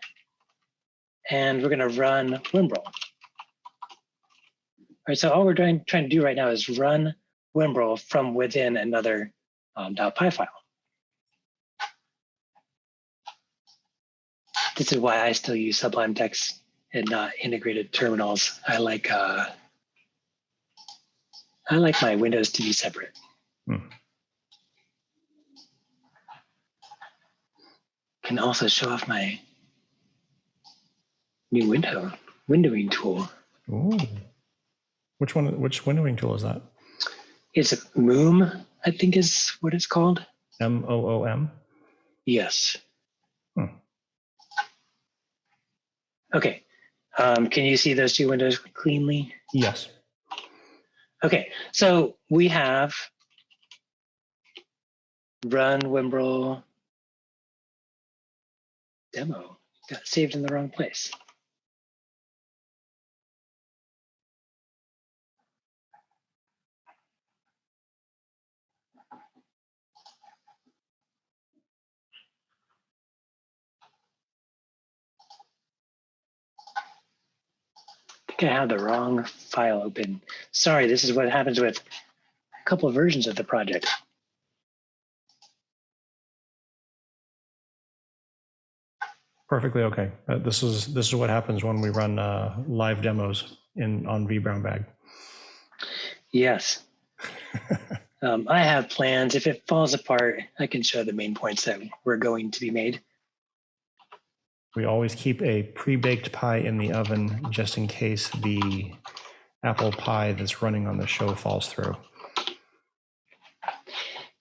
and we're going to run Wimbrel. All right, so all we're trying to do right now is run Wimbrel from within another .py file. This is why I still use Sublime Text and not integrated terminals. I like my windows to be separate. Can also show off my new windowing tool. Ooh. Which windowing tool is that? It's Moom, I think is what it's called. MOOM? Yes. Okay. Can you see those two windows cleanly? Yes. Okay, so we have run Wimbrel demo. got saved in the wrong place. I think I have the wrong file open. Sorry, this is what happens with a couple of versions of the project. Perfectly okay. This is what happens when we run live demos on vBrownBag. Yes. I have plans. If it falls apart, I can show the main points that were going to be made. We always keep a pre-baked pie in the oven just in case the apple pie that's running on the show falls through.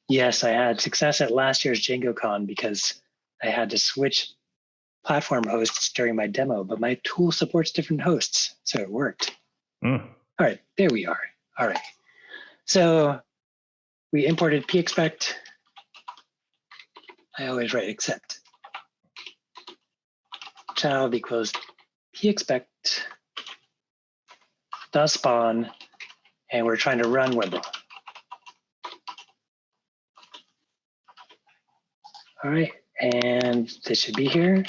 Yes, I had success at last year's DjangoCon because I had to switch platform hosts during my demo, but my tool supports different hosts, so it worked. All right, there we are. All right. So we imported pexpect. I always write except. Child equals pexpect dot spawn, and we're trying to run Wimble. All right, and this should be here.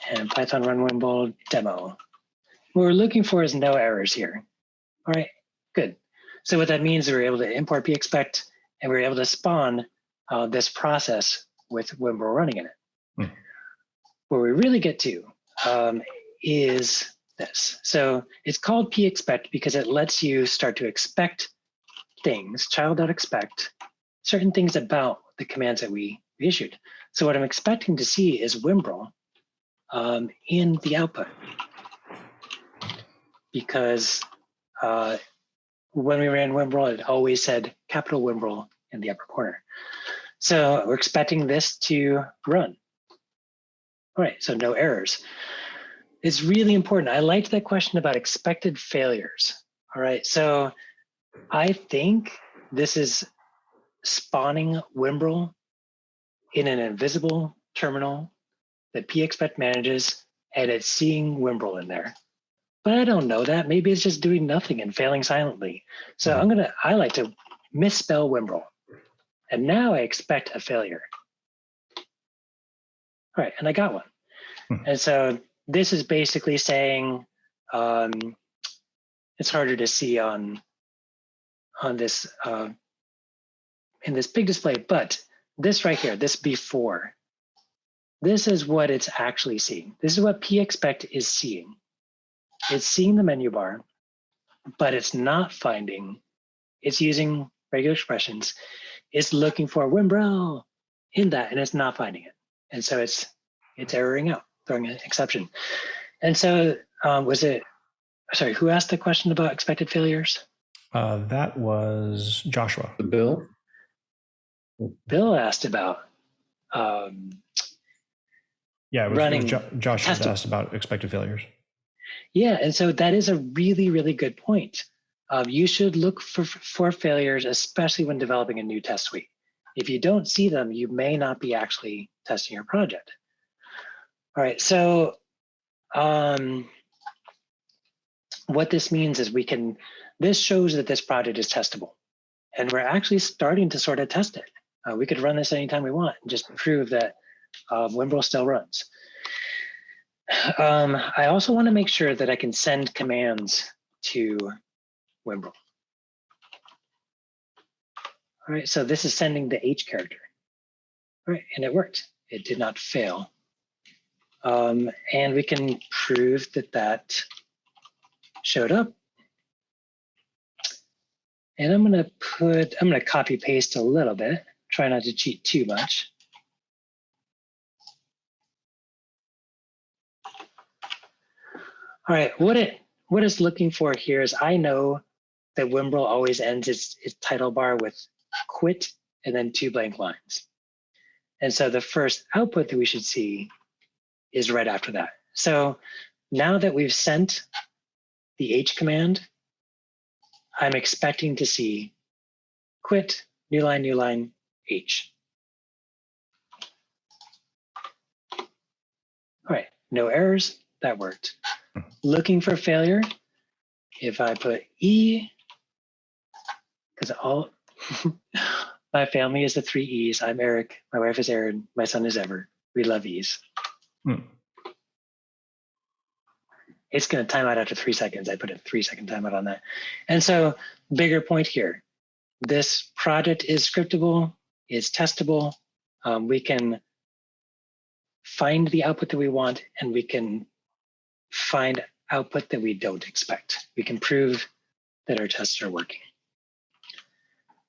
And Python run Wimble demo. What we're looking for is no errors here. All right, good. So what that means is we're able to import pexpect, and we're able to spawn this process with Wimble running in it. Where we really get to is this. So it's called pexpect because it lets you start to expect things, child.expect, certain things about the commands that we issued. So what I'm expecting to see is Wimble in the output. Because when we ran Wimble, it always said capital Wimble in the upper corner. So we're expecting this to run. All right, so no errors. It's really important. I liked that question about expected failures. All right, so I think this is spawning Wimble in an invisible terminal that pexpect manages, and it's seeing Wimble in there. But I don't know that. Maybe it's just doing nothing and failing silently. So I like to misspell Wimble. And now I expect a failure. All right, and I got one. And so this is basically saying, it's harder to see on this, in this big display, but this right here, this before, this is what it's actually seeing. This is what pexpect is seeing. It's seeing the menu bar, but it's not finding, it's using regular expressions. It's looking for Wimble in that, and it's not finding it. And so it's erroring out, throwing an exception. And so sorry, who asked the question about expected failures? That was Joshua. Bill? Bill asked about yeah, it was Joshua that asked about expected failures. Yeah, and so that is a really, really good point. You should look for failures, especially when developing a new test suite. If you don't see them, you may not be actually testing your project. All right, so what this means is this shows that this project is testable. And we're actually starting to sort of test it. We could run this anytime we want and just prove that Wimble still runs. I also want to make sure that I can send commands to Wimble. All right, so this is sending the H character. All right, and it worked. It did not fail. And we can prove that showed up. And I'm gonna copy paste a little bit, try not to cheat too much. All right, what it's looking for here is I know that Wimble always ends its title bar with quit and then 2 blank lines. And so the first output that we should see is right after that. So now that we've sent the H command, I'm expecting to see quit, new line, H. All right, no errors, that worked. Looking for failure, if I put E, because all my family is the 3 E's. I'm Eric, my wife is Erin, my son is Ever. We love E's. It's going to time out after 3 seconds. I put a 3-second timeout on that. And so, bigger point here. This project is scriptable, it's testable. We can find the output that we want, and we can find output that we don't expect. We can prove that our tests are working.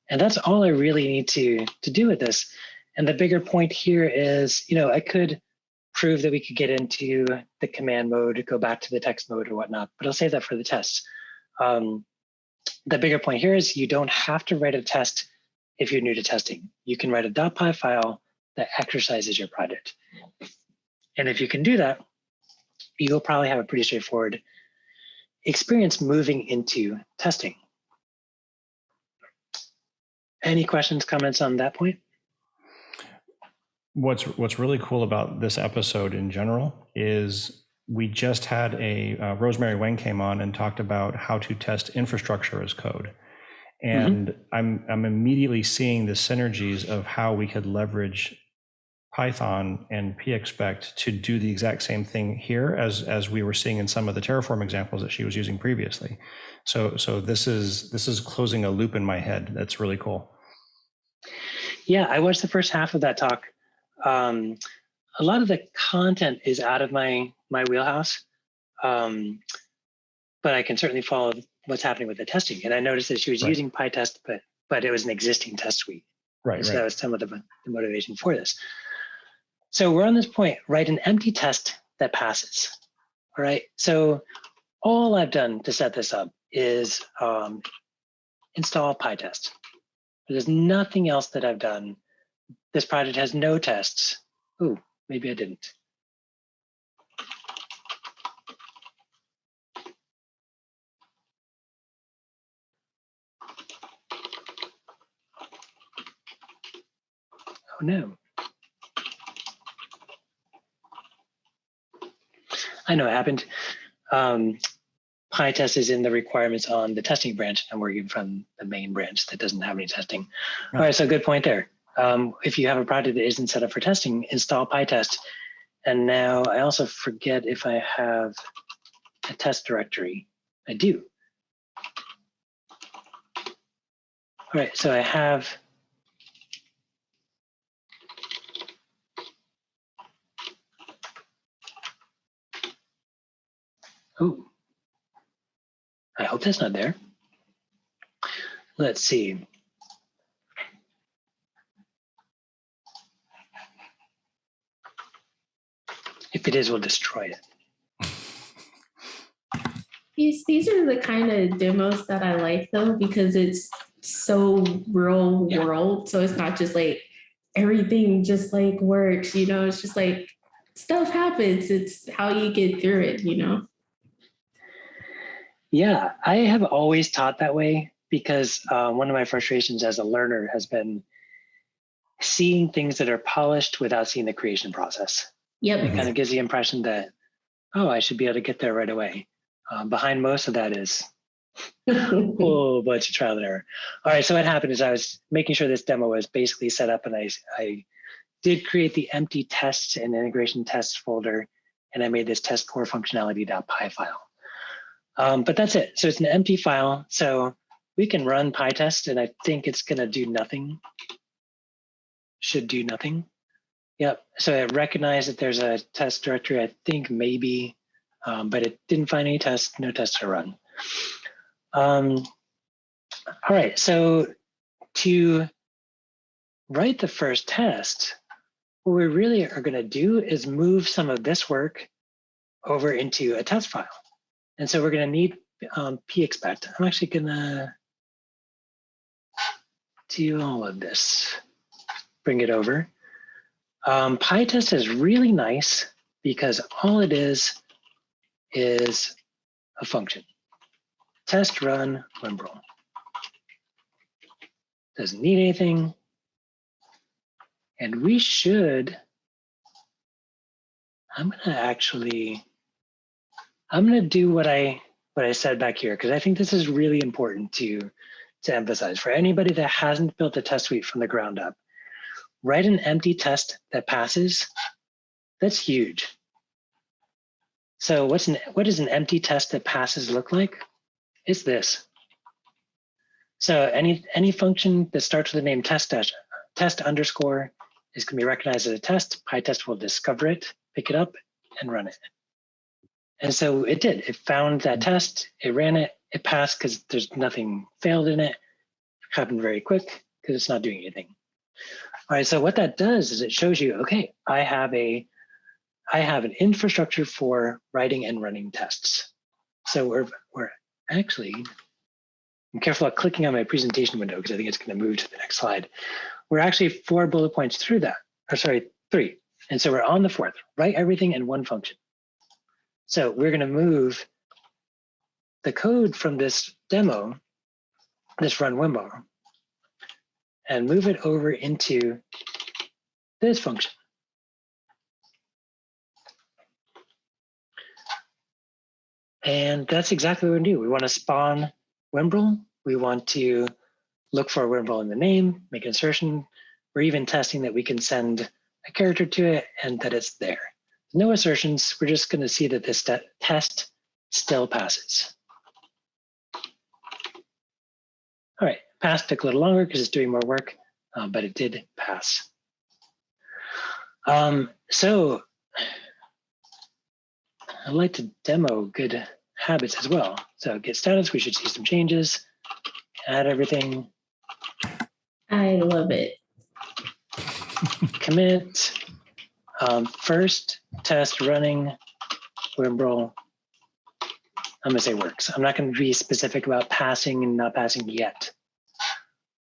And that's all I really need to do with this. And the bigger point here is, I could prove that we could get into the command mode, go back to the text mode or whatnot, but I'll save that for the test. The bigger point here is you don't have to write a test if you're new to testing. You can write a .py file that exercises your project. And if you can do that, you'll probably have a pretty straightforward experience moving into testing. Any questions, comments on that point? What's really cool about this episode in general is we just had Rosemary Wang came on and talked about how to test infrastructure as code. And I'm immediately seeing the synergies of how we could leverage Python and pexpect to do the exact same thing here as we were seeing in some of the Terraform examples that she was using previously. So this is closing a loop in my head. That's really cool. Yeah, I watched the first half of that talk. A lot of the content is out of my wheelhouse, but I can certainly follow what's happening with the testing. And I noticed that she was using PyTest, but it was an existing test suite. Right. So that was some of the motivation for this. So we're on this point, write an empty test that passes. All right. So all I've done to set this up is install PyTest. There's nothing else that I've done. This project has no tests. Ooh, maybe I didn't. Oh no. I know it happened. PyTest is in the requirements on the testing branch. I'm working from the main branch that doesn't have any testing. All right, so good point there. If you have a project that isn't set up for testing, install PyTest. And now I also forget if I have a test directory. I do. All right, so I have I hope that's not there. Let's see. If it is, we'll destroy it. These are the kind of demos that I like though, because it's so real world. So it's not just like everything just like works, it's just like stuff happens. It's how you get through it, Yeah, I have always taught that way because one of my frustrations as a learner has been seeing things that are polished without seeing the creation process. Yep. It kind of gives the impression that, oh, I should be able to get there right away. Behind most of that is a whole bunch of trial and error. All right, so what happened is I was making sure this demo was basically set up, and I did create the empty tests and integration tests folder, and I made this test core functionality.py file. But that's it. So it's an empty file. So we can run PyTest, and I think it's going to do nothing. Should do nothing. Yep. So it recognized that there's a test directory, I think maybe, but it didn't find any tests, no tests to run. All right. So to write the first test, what we really are going to do is move some of this work over into a test file. And so we're going to need pexpect. I'm actually going to do all of this. Bring it over. PyTest is really nice because all it is a function. Test run Wimbrel. Doesn't need anything. And we should I'm gonna do what I said back here, because I think this is really important to emphasize for anybody that hasn't built a test suite from the ground up. Write an empty test that passes. That's huge. So what does an empty test that passes look like? It's this. So any function that starts with the name test underscore is going to be recognized as a test. PyTest will discover it, pick it up, and run it. And so it did. It found that test, it ran it, it passed because there's nothing failed in it. It happened very quick because it's not doing anything. All right, so what that does is it shows you, okay, I have an infrastructure for writing and running tests. So we're actually, I'm careful about clicking on my presentation window because I think it's going to move to the next slide. We're actually 4 bullet points through that, or sorry, 3. And so we're on the 4th, write everything in one function. So we're going to move the code from this demo, this run Wimbo, and move it over into this function. And that's exactly what we do. We want to spawn Wimbrel. We want to look for a Wimbrel in the name, make an insertion. We're even testing that we can send a character to it and that it's there. No assertions. We're just going to see that this test still passes. All right, pass took a little longer because it's doing more work, but it did pass. So I'd like to demo good habits as well. So get status, we should see some changes, add everything. I love it. Commit, first test running Wimbrel. I'm gonna say works. I'm not gonna be specific about passing and not passing yet.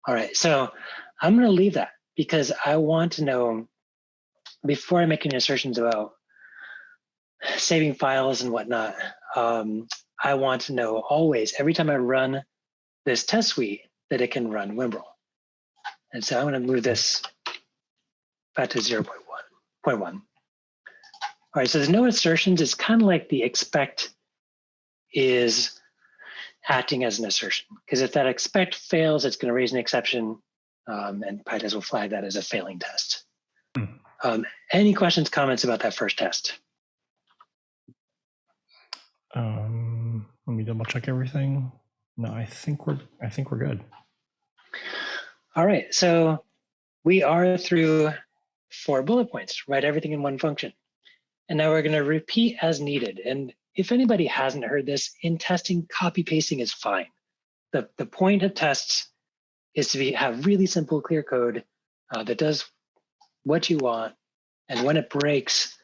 All right, so I'm gonna leave that because I want to know, before I make any assertions about saving files and whatnot, I want to know always, every time I run this test suite, that it can run Wimbrel. And so I'm going to move this back to 0.1. All right, so there's no assertions. It's kind of like the expect is acting as an assertion, because if that expect fails, it's going to raise an exception, and PyTest will flag that as a failing test. Any questions, comments about that first test? Let me double check everything. No, I think we're good. All right, so we are through 4 bullet points, write everything in one function. And now we're going to repeat as needed. And if anybody hasn't heard this, in testing, copy pasting is fine. The point of tests is to have really simple, clear code that does what you want. And when it breaks,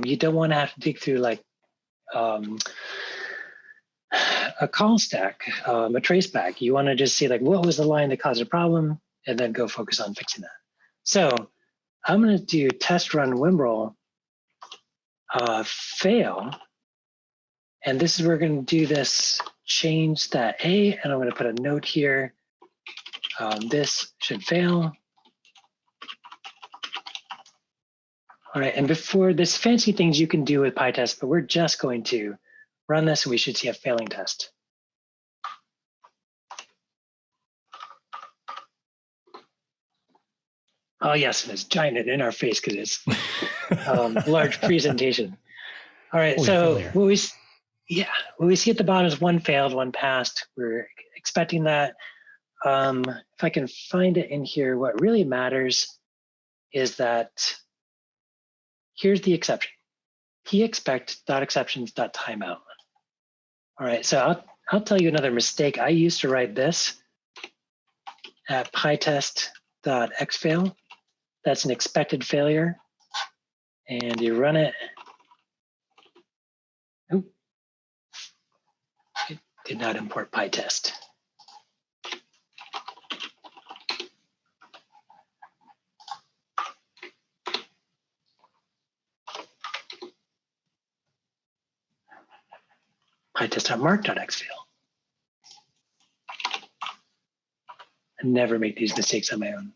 you don't want to have to dig through like a call stack, a traceback. You want to just see like what was the line that caused a problem, and then go focus on fixing that. So I'm going to do test run Wimbrel fail, and this is where we're going to do this change that A, and I'm going to put a note here. This should fail. All right, and before this, fancy things you can do with PyTest, but we're just going to run this and we should see a failing test. Oh yes, and it's giant in our face because it's large presentation. All right, so what we see at the bottom is 1 failed, 1 passed. We're expecting that. If I can find it in here, what really matters is that here's the exception. PExpect.exceptions.timeout. All right, so I'll tell you another mistake. I used to write this at pytest.xfail. That's an expected failure. And you run it. Oop. It did not import PyTest. PyTest.mark.xfail. I never make these mistakes on my own.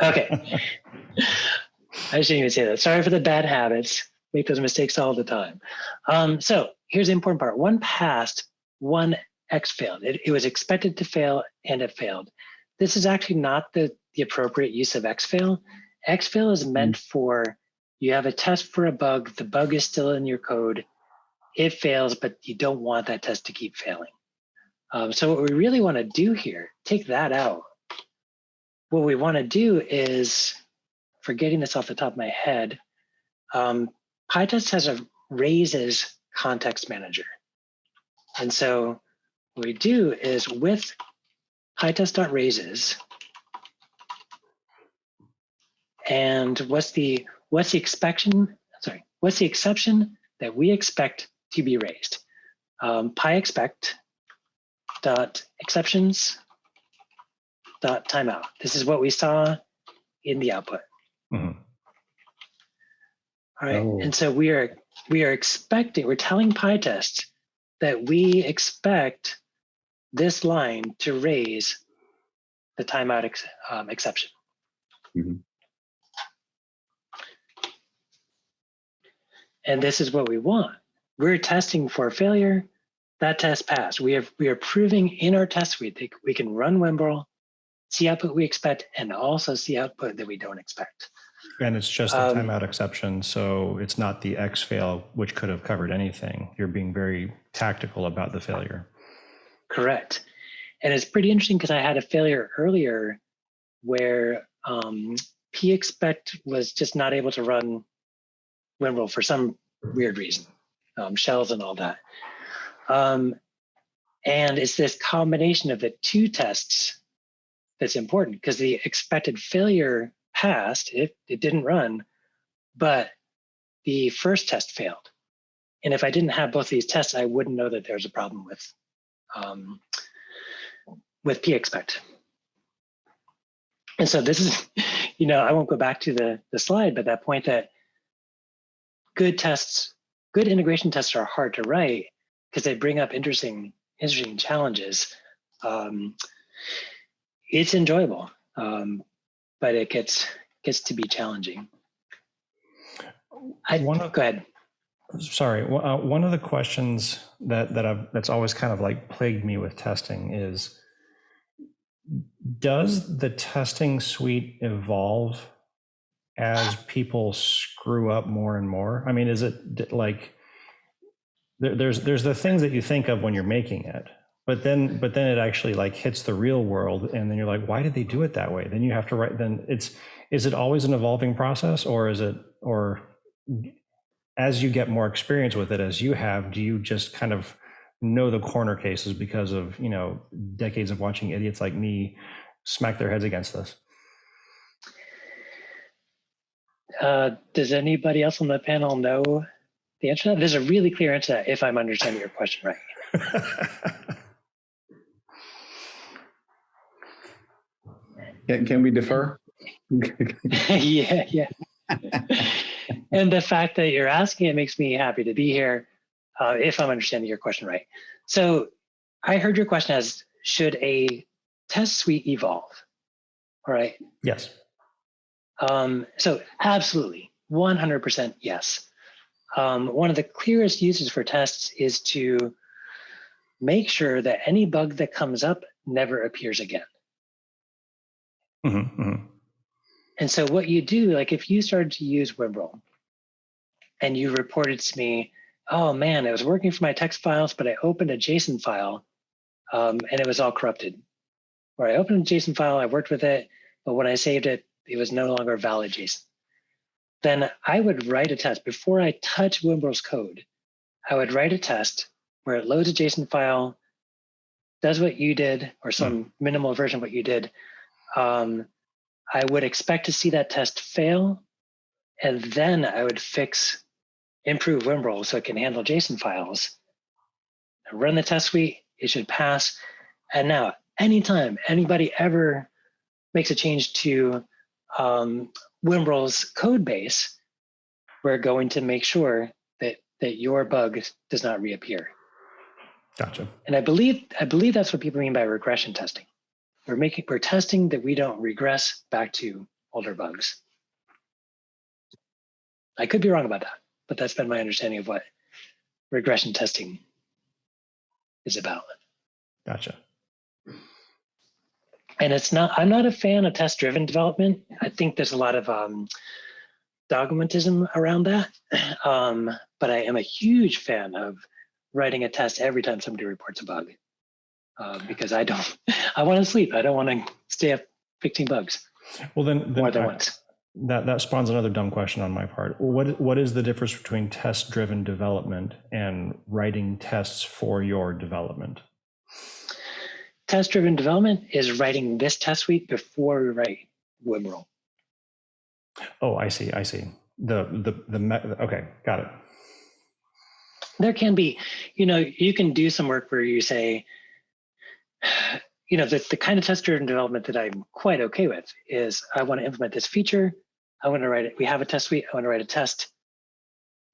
Okay. I shouldn't even say that. Sorry for the bad habits. Make those mistakes all the time. So here's the important part. One passed, one X failed. It was expected to fail and it failed. This is actually not the appropriate use of XFail. XFail is meant for, you have a test for a bug, the bug is still in your code, it fails, but you don't want that test to keep failing. So what we really want to do here, take that out. What we want to do is, forgetting this off the top of my head, PyTest has a raises context manager. And so what we do is with pytest.raises, and what's the exception that we expect to be raised? PyExpect.exceptions.timeout. This is what we saw in the output. Mm-hmm. All right, and so we're telling PyTest that we expect this line to raise the timeout exception. Mm-hmm. And this is what we want. We're testing for failure. That test passed. We are proving in our test suite that we can run Wimbrel, see output we expect, and also see output that we don't expect. And it's just the timeout exception, so it's not the X fail, which could have covered anything. You're being very tactical about the failure. Correct. And it's pretty interesting because I had a failure earlier where pexpect was just not able to run Wimbrel for some weird reason, shells and all that. And it's this combination of the two tests that's important, because the expected failure passed, it didn't run, but the first test failed. And if I didn't have both these tests, I wouldn't know that there's a problem with pexpect. And so this is, I won't go back to the slide, but that point that good integration tests are hard to write because they bring up interesting challenges. It's enjoyable, but it gets to be challenging. Go ahead. Sorry, one of the questions that's always kind of like plagued me with testing is, does the testing suite evolve as people screw up more and more? I mean, is it like there's the things that you think of when you're making it, but then it actually like hits the real world, and then you're like, why did they do it that way? Then you have to write. Then is it always an evolving process, or as you get more experience with it, as you have, do you just kind of know the corner cases because of decades of watching idiots like me smack their heads against this? Does anybody else on the panel know the answer to that? There's a really clear answer to that, if I'm understanding your question right. Can we defer? Yeah. And the fact that you're asking it makes me happy to be here, if I'm understanding your question right. So I heard your question as, should a test suite evolve? All right. Yes. So absolutely, 100% yes. One of the clearest uses for tests is to make sure that any bug that comes up never appears again. Mm-hmm, mm-hmm. And so what you do, like if you started to use Wimbrel and you reported to me, oh man, it was working for my text files, but I opened a JSON file and it was all corrupted. Or I opened a JSON file, I worked with it, but when I saved it, it was no longer valid JSON. Then I would write a test. Before I touch Wimbrel's code, I would write a test where it loads a JSON file, does what you did, or some minimal version of what you did. I would expect to see that test fail, and then I would improve Wimbrel so it can handle JSON files. I run the test suite, it should pass. And now, anytime anybody ever makes a change to Wimbrel's code base, we're going to make sure that your bug does not reappear. Gotcha. And I believe that's what people mean by regression testing. We're testing that we don't regress back to older bugs. I could be wrong about that, but that's been my understanding of what regression testing is about. Gotcha. And I'm not a fan of test-driven development. I think there's a lot of dogmatism around that. But I am a huge fan of writing a test every time somebody reports a bug. Because I want to sleep. I don't want to stay up fixing bugs. Well, then more than once. That spawns another dumb question on my part. What is the difference between test-driven development and writing tests for your development? Test-driven development is writing this test suite before we write WebRoll. Oh, I see. Okay, got it. There can be, you can do some work where you say, the kind of test-driven development that I'm quite okay with is I want to implement this feature. I want to write it. We have a test suite. I want to write a test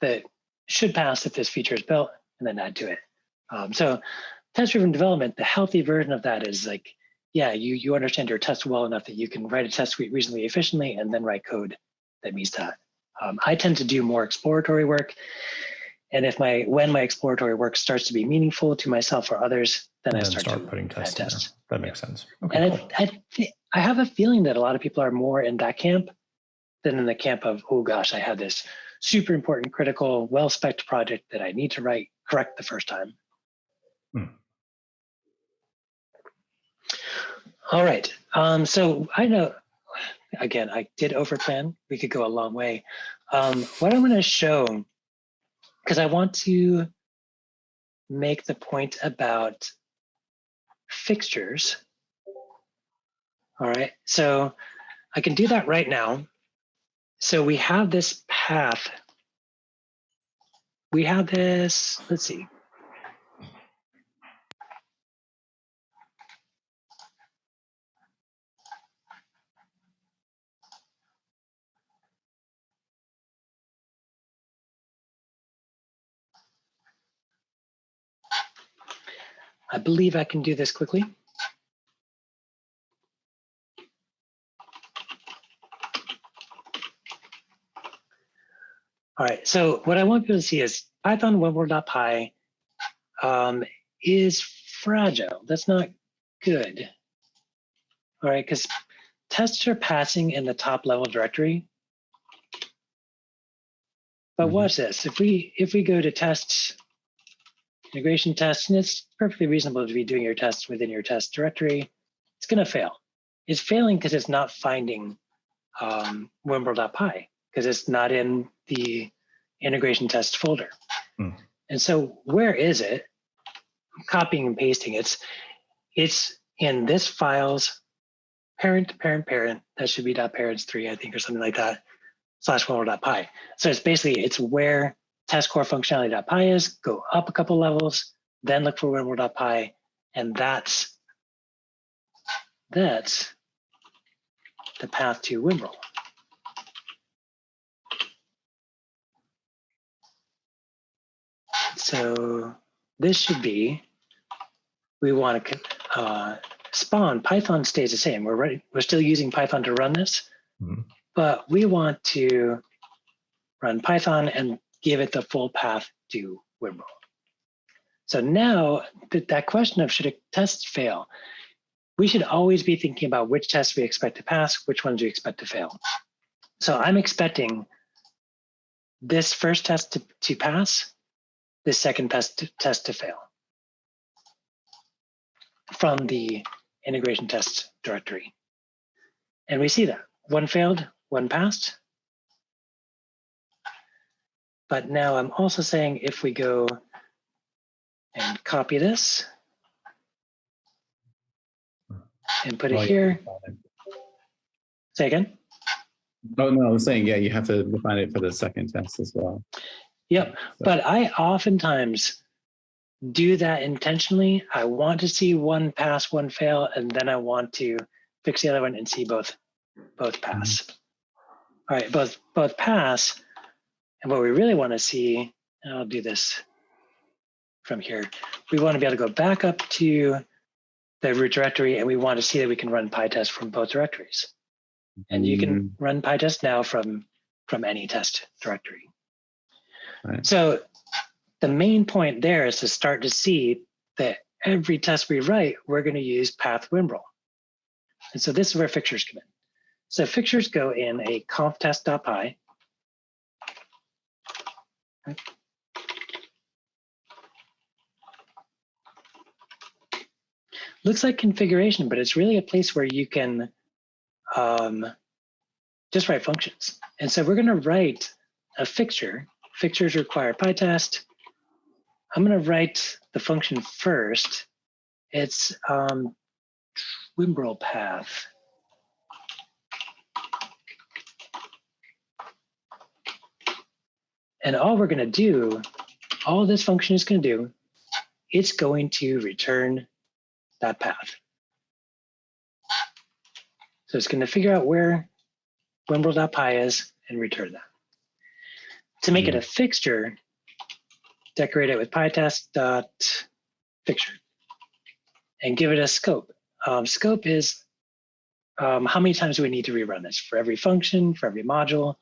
that should pass if this feature is built, and then add to it. So test-driven development, the healthy version of that is like, yeah, you understand your test well enough that you can write a test suite reasonably efficiently and then write code that meets that. I tend to do more exploratory work. And when my exploratory work starts to be meaningful to myself or others, then I start putting tests in there. That makes sense. Okay, and cool. I have a feeling that a lot of people are more in that camp than in the camp of, oh gosh, I have this super important, critical, well-spec'd project that I need to write correct the first time. All right. So I know, again, I did overplan. We could go a long way. What I'm going to show, because I want to make the point about fixtures. All right. So I can do that right now. So we have this path. We have this, let's see. I believe I can do this quickly. All right, so what I want people to see is Python WebWorld.py is fragile. That's not good. All right, because tests are passing in the top level directory. But watch this. If we go to tests, integration tests, and it's perfectly reasonable to be doing your tests within your test directory, it's going to fail. It's failing because it's not finding WebWorld.py because it's not in the integration test folder. And so where is it? I'm copying and pasting. It's in this file's parent. That should be .parents3, I think, or something like that, /WebWorld.py. So it's where test core functionality.py is, go up a couple levels, then look for WebWorld.py, and that's the path to WebWorld. So this should be, we want to spawn. Python stays the same. We're still using Python to run this, but we want to run Python and give it the full path to WebWorld. So now that question of should a test fail, we should always be thinking about which tests we expect to pass, which ones we expect to fail. So I'm expecting this first test to pass, this second test to fail from the integration test directory. And we see that one failed, one passed. But now I'm also saying if we go and copy this and put it here. Say again? Oh, no, I was saying, yeah, you have to define it for the second test as well. Yep, but I oftentimes do that intentionally. I want to see one pass, one fail, and then I want to fix the other one and see both pass. All right, both pass. And what we really want to see, and I'll do this from here, we want to be able to go back up to the root directory, and we want to see that we can run PyTest from both directories. And you can run PyTest now from from any test directory. Right. So the main point there is to start to see that every test we write, we're going to use path wimbrel. And so this is where fixtures come in. So fixtures go in a conf-test.py. Looks like configuration, but it's really a place where you can just write functions. And so we're going to write a fixture. Fixtures require PyTest. I'm going to write the function first. It's wimbrel path. And all we're going to do, all this function is going to do, it's going to return that path. So it's going to figure out where wimbrel.py is and return that. To make it a fixture, decorate it with pytest.fixture and give it a scope. Scope is how many times do we need to rerun this for every function, for every module.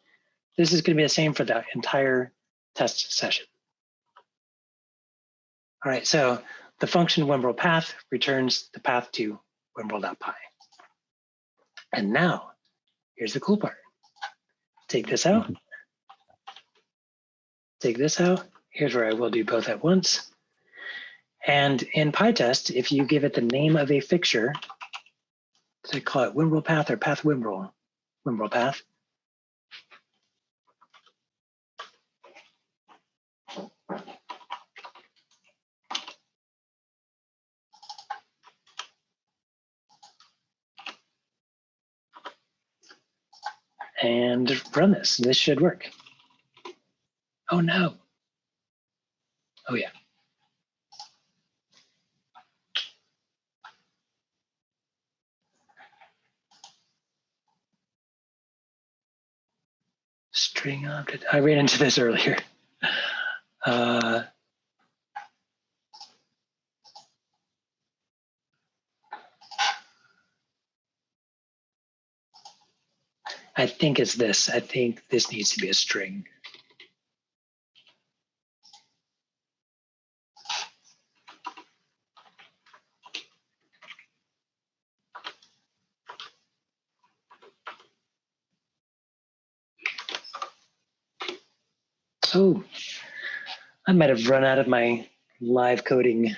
This is going to be the same for the entire test session. All right, so the function wimbrel path returns the path to wimbrel.py. And now, here's the cool part. Take this out. Take this out. Here's where I will do both at once. And in PyTest, if you give it the name of a fixture, so call it wimbrel path or path wimbrel path. And run this. This should work. Oh no. Oh yeah. String object. I ran into this earlier. I think it's this. I think this needs to be a string. Oh, I might have run out of my live coding.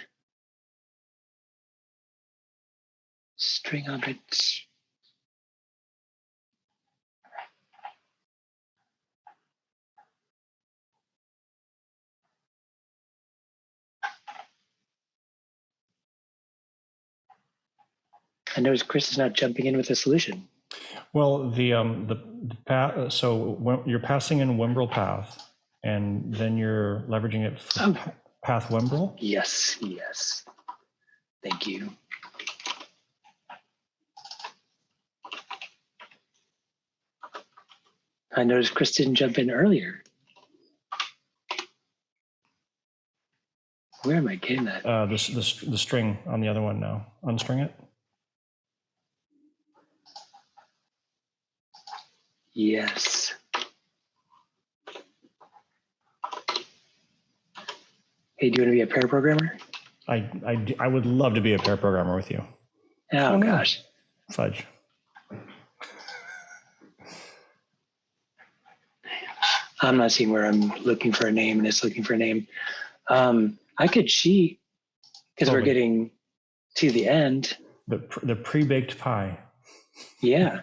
String objects. I notice Chris is not jumping in with a solution. Well, the path, so when you're passing in wimbrel path, and then you're leveraging it for path wimbrel. Yes, yes. Thank you. I noticed Chris didn't jump in earlier. Where am I getting that? The string on the other one now. Unstring it. Yes. Hey, do you want to be a pair programmer? I would love to be a pair programmer with you. Oh, gosh. Fudge. I'm not seeing where I'm looking for a name and it's looking for a name. I could cheat because we're getting to the end. The pre-baked pie. Yeah.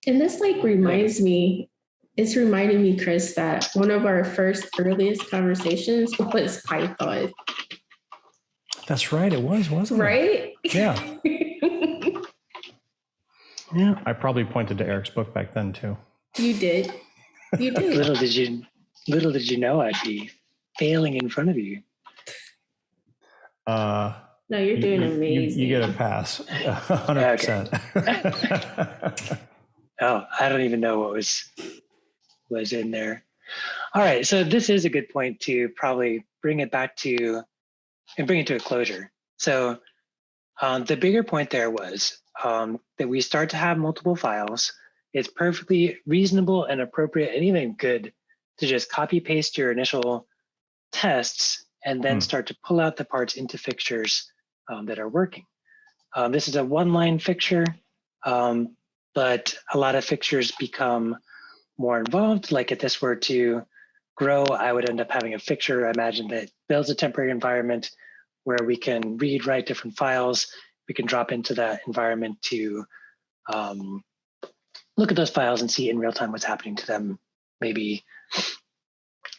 And this reminds me, it's reminding me, Chris, that one of our first earliest conversations was Python. That's right, it was, wasn't it? Right? Yeah. Yeah. I probably pointed to Eric's book back then too. You did. You did. Little did you know I'd be failing in front of you. No, you're doing amazing. You get a pass, 100%. Oh, I don't even know what was in there. All right, so this is a good point to probably bring it back to and bring it to a closure. So the bigger point there was that we start to have multiple files. It's perfectly reasonable and appropriate and even good to just copy paste your initial tests and then start to pull out the parts into fixtures that are working. This is a one-line fixture, but a lot of fixtures become more involved. Like if this were to grow, I would end up having a fixture, I imagine, that builds a temporary environment where we can read, write different files. We can drop into that environment to look at those files and see in real time what's happening to them. Maybe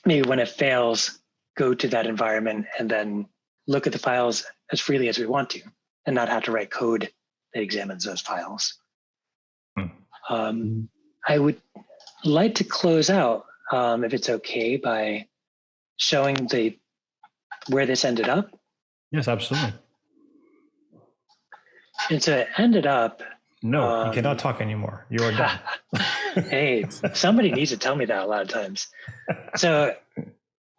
when it fails, go to that environment and then look at the files as freely as we want to and not have to write code that examines those files. I would like to close out, if it's okay, by showing where this ended up. Yes, absolutely. And so it ended up. No, you cannot talk anymore. You are done. Hey, somebody needs to tell me that a lot of times. So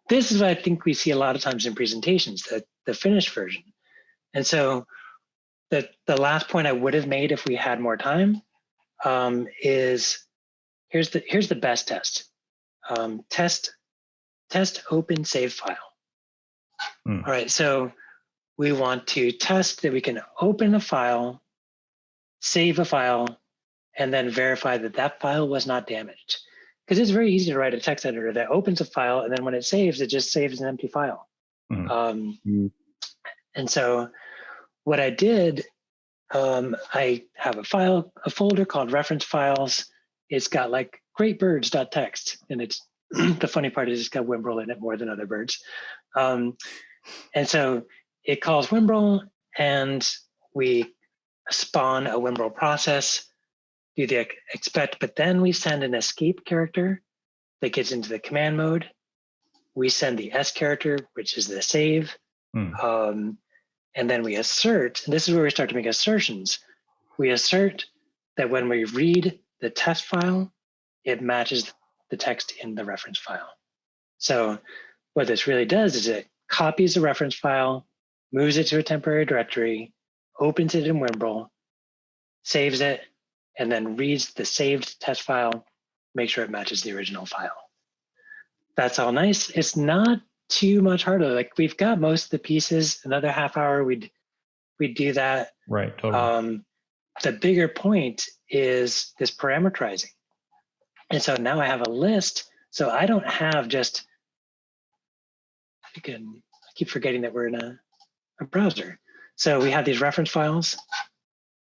this is what I think we see a lot of times in presentations, the finished version. And so the last point I would have made if we had more time is here's the best test. Test open save file. All right, so we want to test that we can open a file, save a file, and then verify that that file was not damaged. Because it's very easy to write a text editor that opens a file, and then when it saves, it just saves an empty file. And so what I did, I have a folder called reference files. It's got like greatbirds.txt, and it's the funny part is it's got Wimbrel in it more than other birds. And so it calls Wimbrel, and we spawn a Wimbrel process, do the expect, but then we send an escape character that gets into the command mode. We send the S character, which is the save. And then we assert, and this is where we start to make assertions. We assert that when we read the test file, it matches the text in the reference file. So what this really does is it copies the reference file, moves it to a temporary directory, opens it in Wimbrel, saves it, and then reads the saved test file, make sure it matches the original file. That's all nice. It's not too much harder. Like we've got most of the pieces. Another half hour, we'd do that. Right, totally. The bigger point is this parameterizing. And so now I have a list. So I don't have just, I keep forgetting that we're in a browser. So we have these reference files.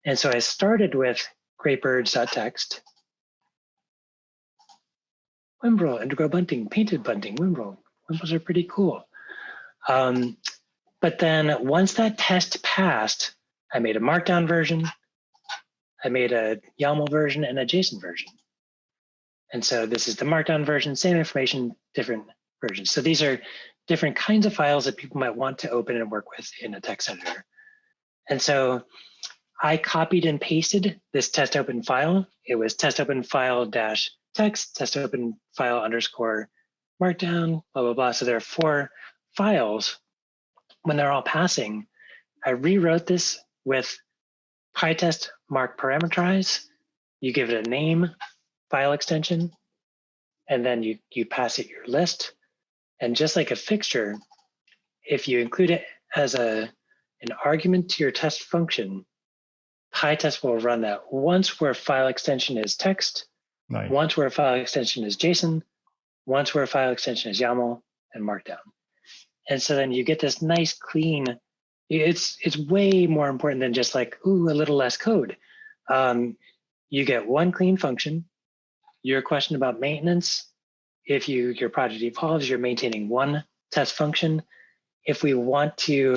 And so I started with greatbirds.txt, Wimbrel, indigo bunting, painted bunting, Wimbrel. Wimbrels are pretty cool. But then once that test passed, I made a markdown version, I made a YAML version and a JSON version. And so this is the markdown version, same information, different versions. So these are different kinds of files that people might want to open and work with in a text editor. And so I copied and pasted this test open file. It was test open file -text, test open file _ markdown, blah, blah, blah. So there are 4 files. When they're all passing, I rewrote this with PyTest mark parameterize. You give it a name, file extension, and then you pass it your list. And just like a fixture, if you include it as an argument to your test function, PyTest will run that once where file extension is text, Nice. once where file extension is JSON, once where file extension is YAML and Markdown. And so then you get this nice clean, it's way more important than just like, ooh, a little less code. You get one clean function. Your question about maintenance, if your project evolves, you're maintaining one test function. If we want to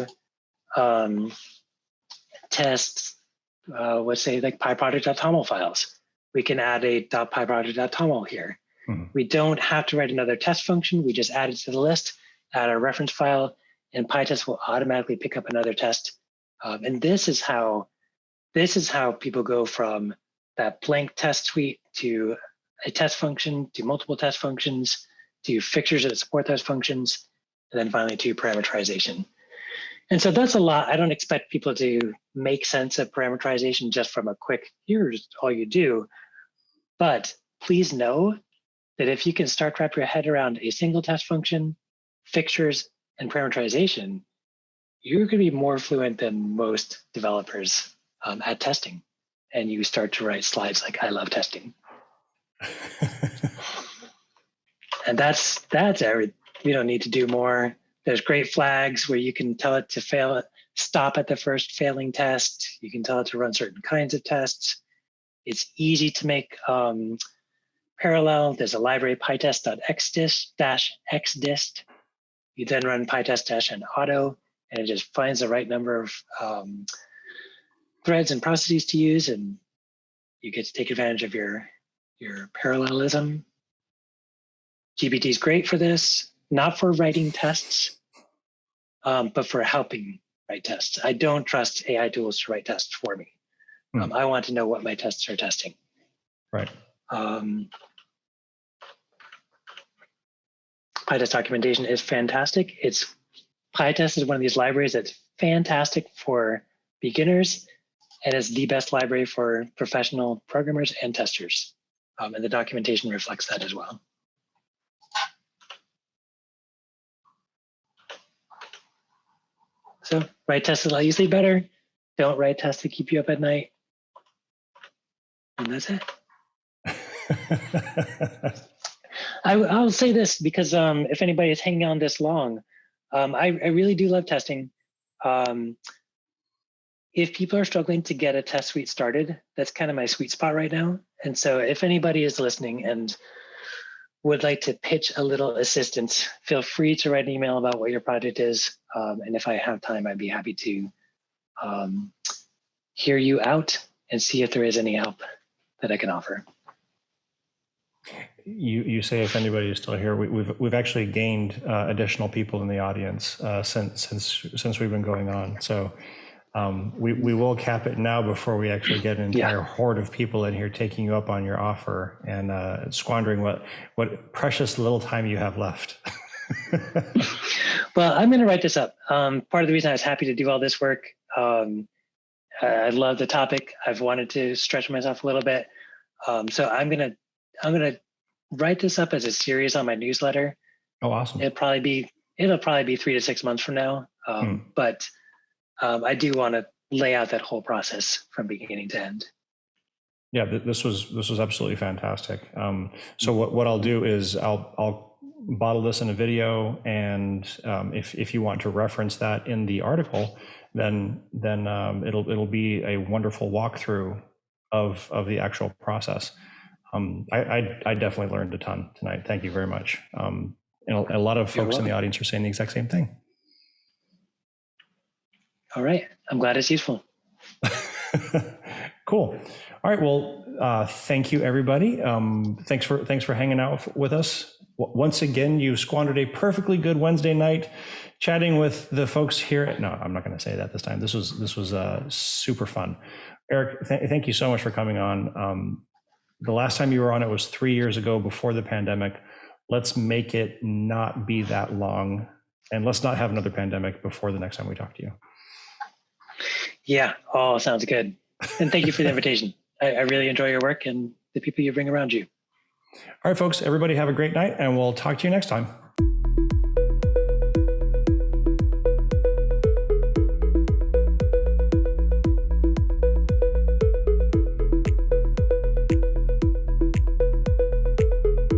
test, let's say like pyproject.toml files, we can add a .pyproject.toml here. Mm-hmm. We don't have to write another test function. We just add it to the list, add our reference file, and PyTest will automatically pick up another test. And this is how people go from that blank test suite to a test function, to multiple test functions, to fixtures that support those functions, and then finally to parameterization. And so that's a lot. I don't expect people to make sense of parameterization just from a quick, here's all you do. But please know that if you can start to wrap your head around a single test function, fixtures, and parameterization, you're going to be more fluent than most developers at testing. And you start to write slides like, I love testing. And that's every. We don't need to do more. There's great flags where you can tell it to stop at the first failing test. You can tell it to run certain kinds of tests. It's easy to make parallel. There's a library pytest.xdist. You then run pytest and auto, and it just finds the right number of threads and processes to use, and you get to take advantage of your parallelism. GPT is great for this, not for writing tests, but for helping write tests. I don't trust AI tools to write tests for me. I want to know what my tests are testing. Right. PyTest documentation is fantastic. PyTest is one of these libraries that's fantastic for beginners, and it's the best library for professional programmers and testers. And the documentation reflects that as well. So write tests that let you sleep better. Don't write tests that keep you up at night. And that's it. I'll say this because if anybody is hanging on this long, I really do love testing. If people are struggling to get a test suite started, that's kind of my sweet spot right now. And so if anybody is listening and would like to pitch a little assistance, feel free to write an email about what your project is. And if I have time, I'd be happy to hear you out and see if there is any help that I can offer. You say if anybody is still here, we've actually gained additional people in the audience since we've been going on. So we will cap it now before we actually get an entire horde of people in here taking you up on your offer and squandering what precious little time you have left. Well, I'm going to write this up. Part of the reason I was happy to do all this work, I love the topic. I've wanted to stretch myself a little bit. So I'm going to write this up as a series on my newsletter. Oh, awesome. It'll probably be 3 to 6 months from now. But I do want to lay out that whole process from beginning to end. Yeah, this was absolutely fantastic. So what I'll do is I'll bottle this in a video, and if you want to reference that in the article, then it'll be a wonderful walkthrough of the actual process. I definitely learned a ton tonight. Thank you very much. And a lot of folks in the audience are saying the exact same thing. All right. I'm glad it's useful. Cool. All right. Well, thank you, everybody. Thanks for hanging out with us. Once again, you squandered a perfectly good Wednesday night chatting with the folks here. No, I'm not going to say that this time. This was super fun. Eric, thank you so much for coming on. The last time you were on, it was 3 years ago, before the pandemic. Let's make it not be that long, and let's not have another pandemic before the next time we talk to you. Yeah. Oh, sounds good. And thank you for the invitation. I really enjoy your work and the people you bring around you. All right, folks, everybody have a great night, and we'll talk to you next time.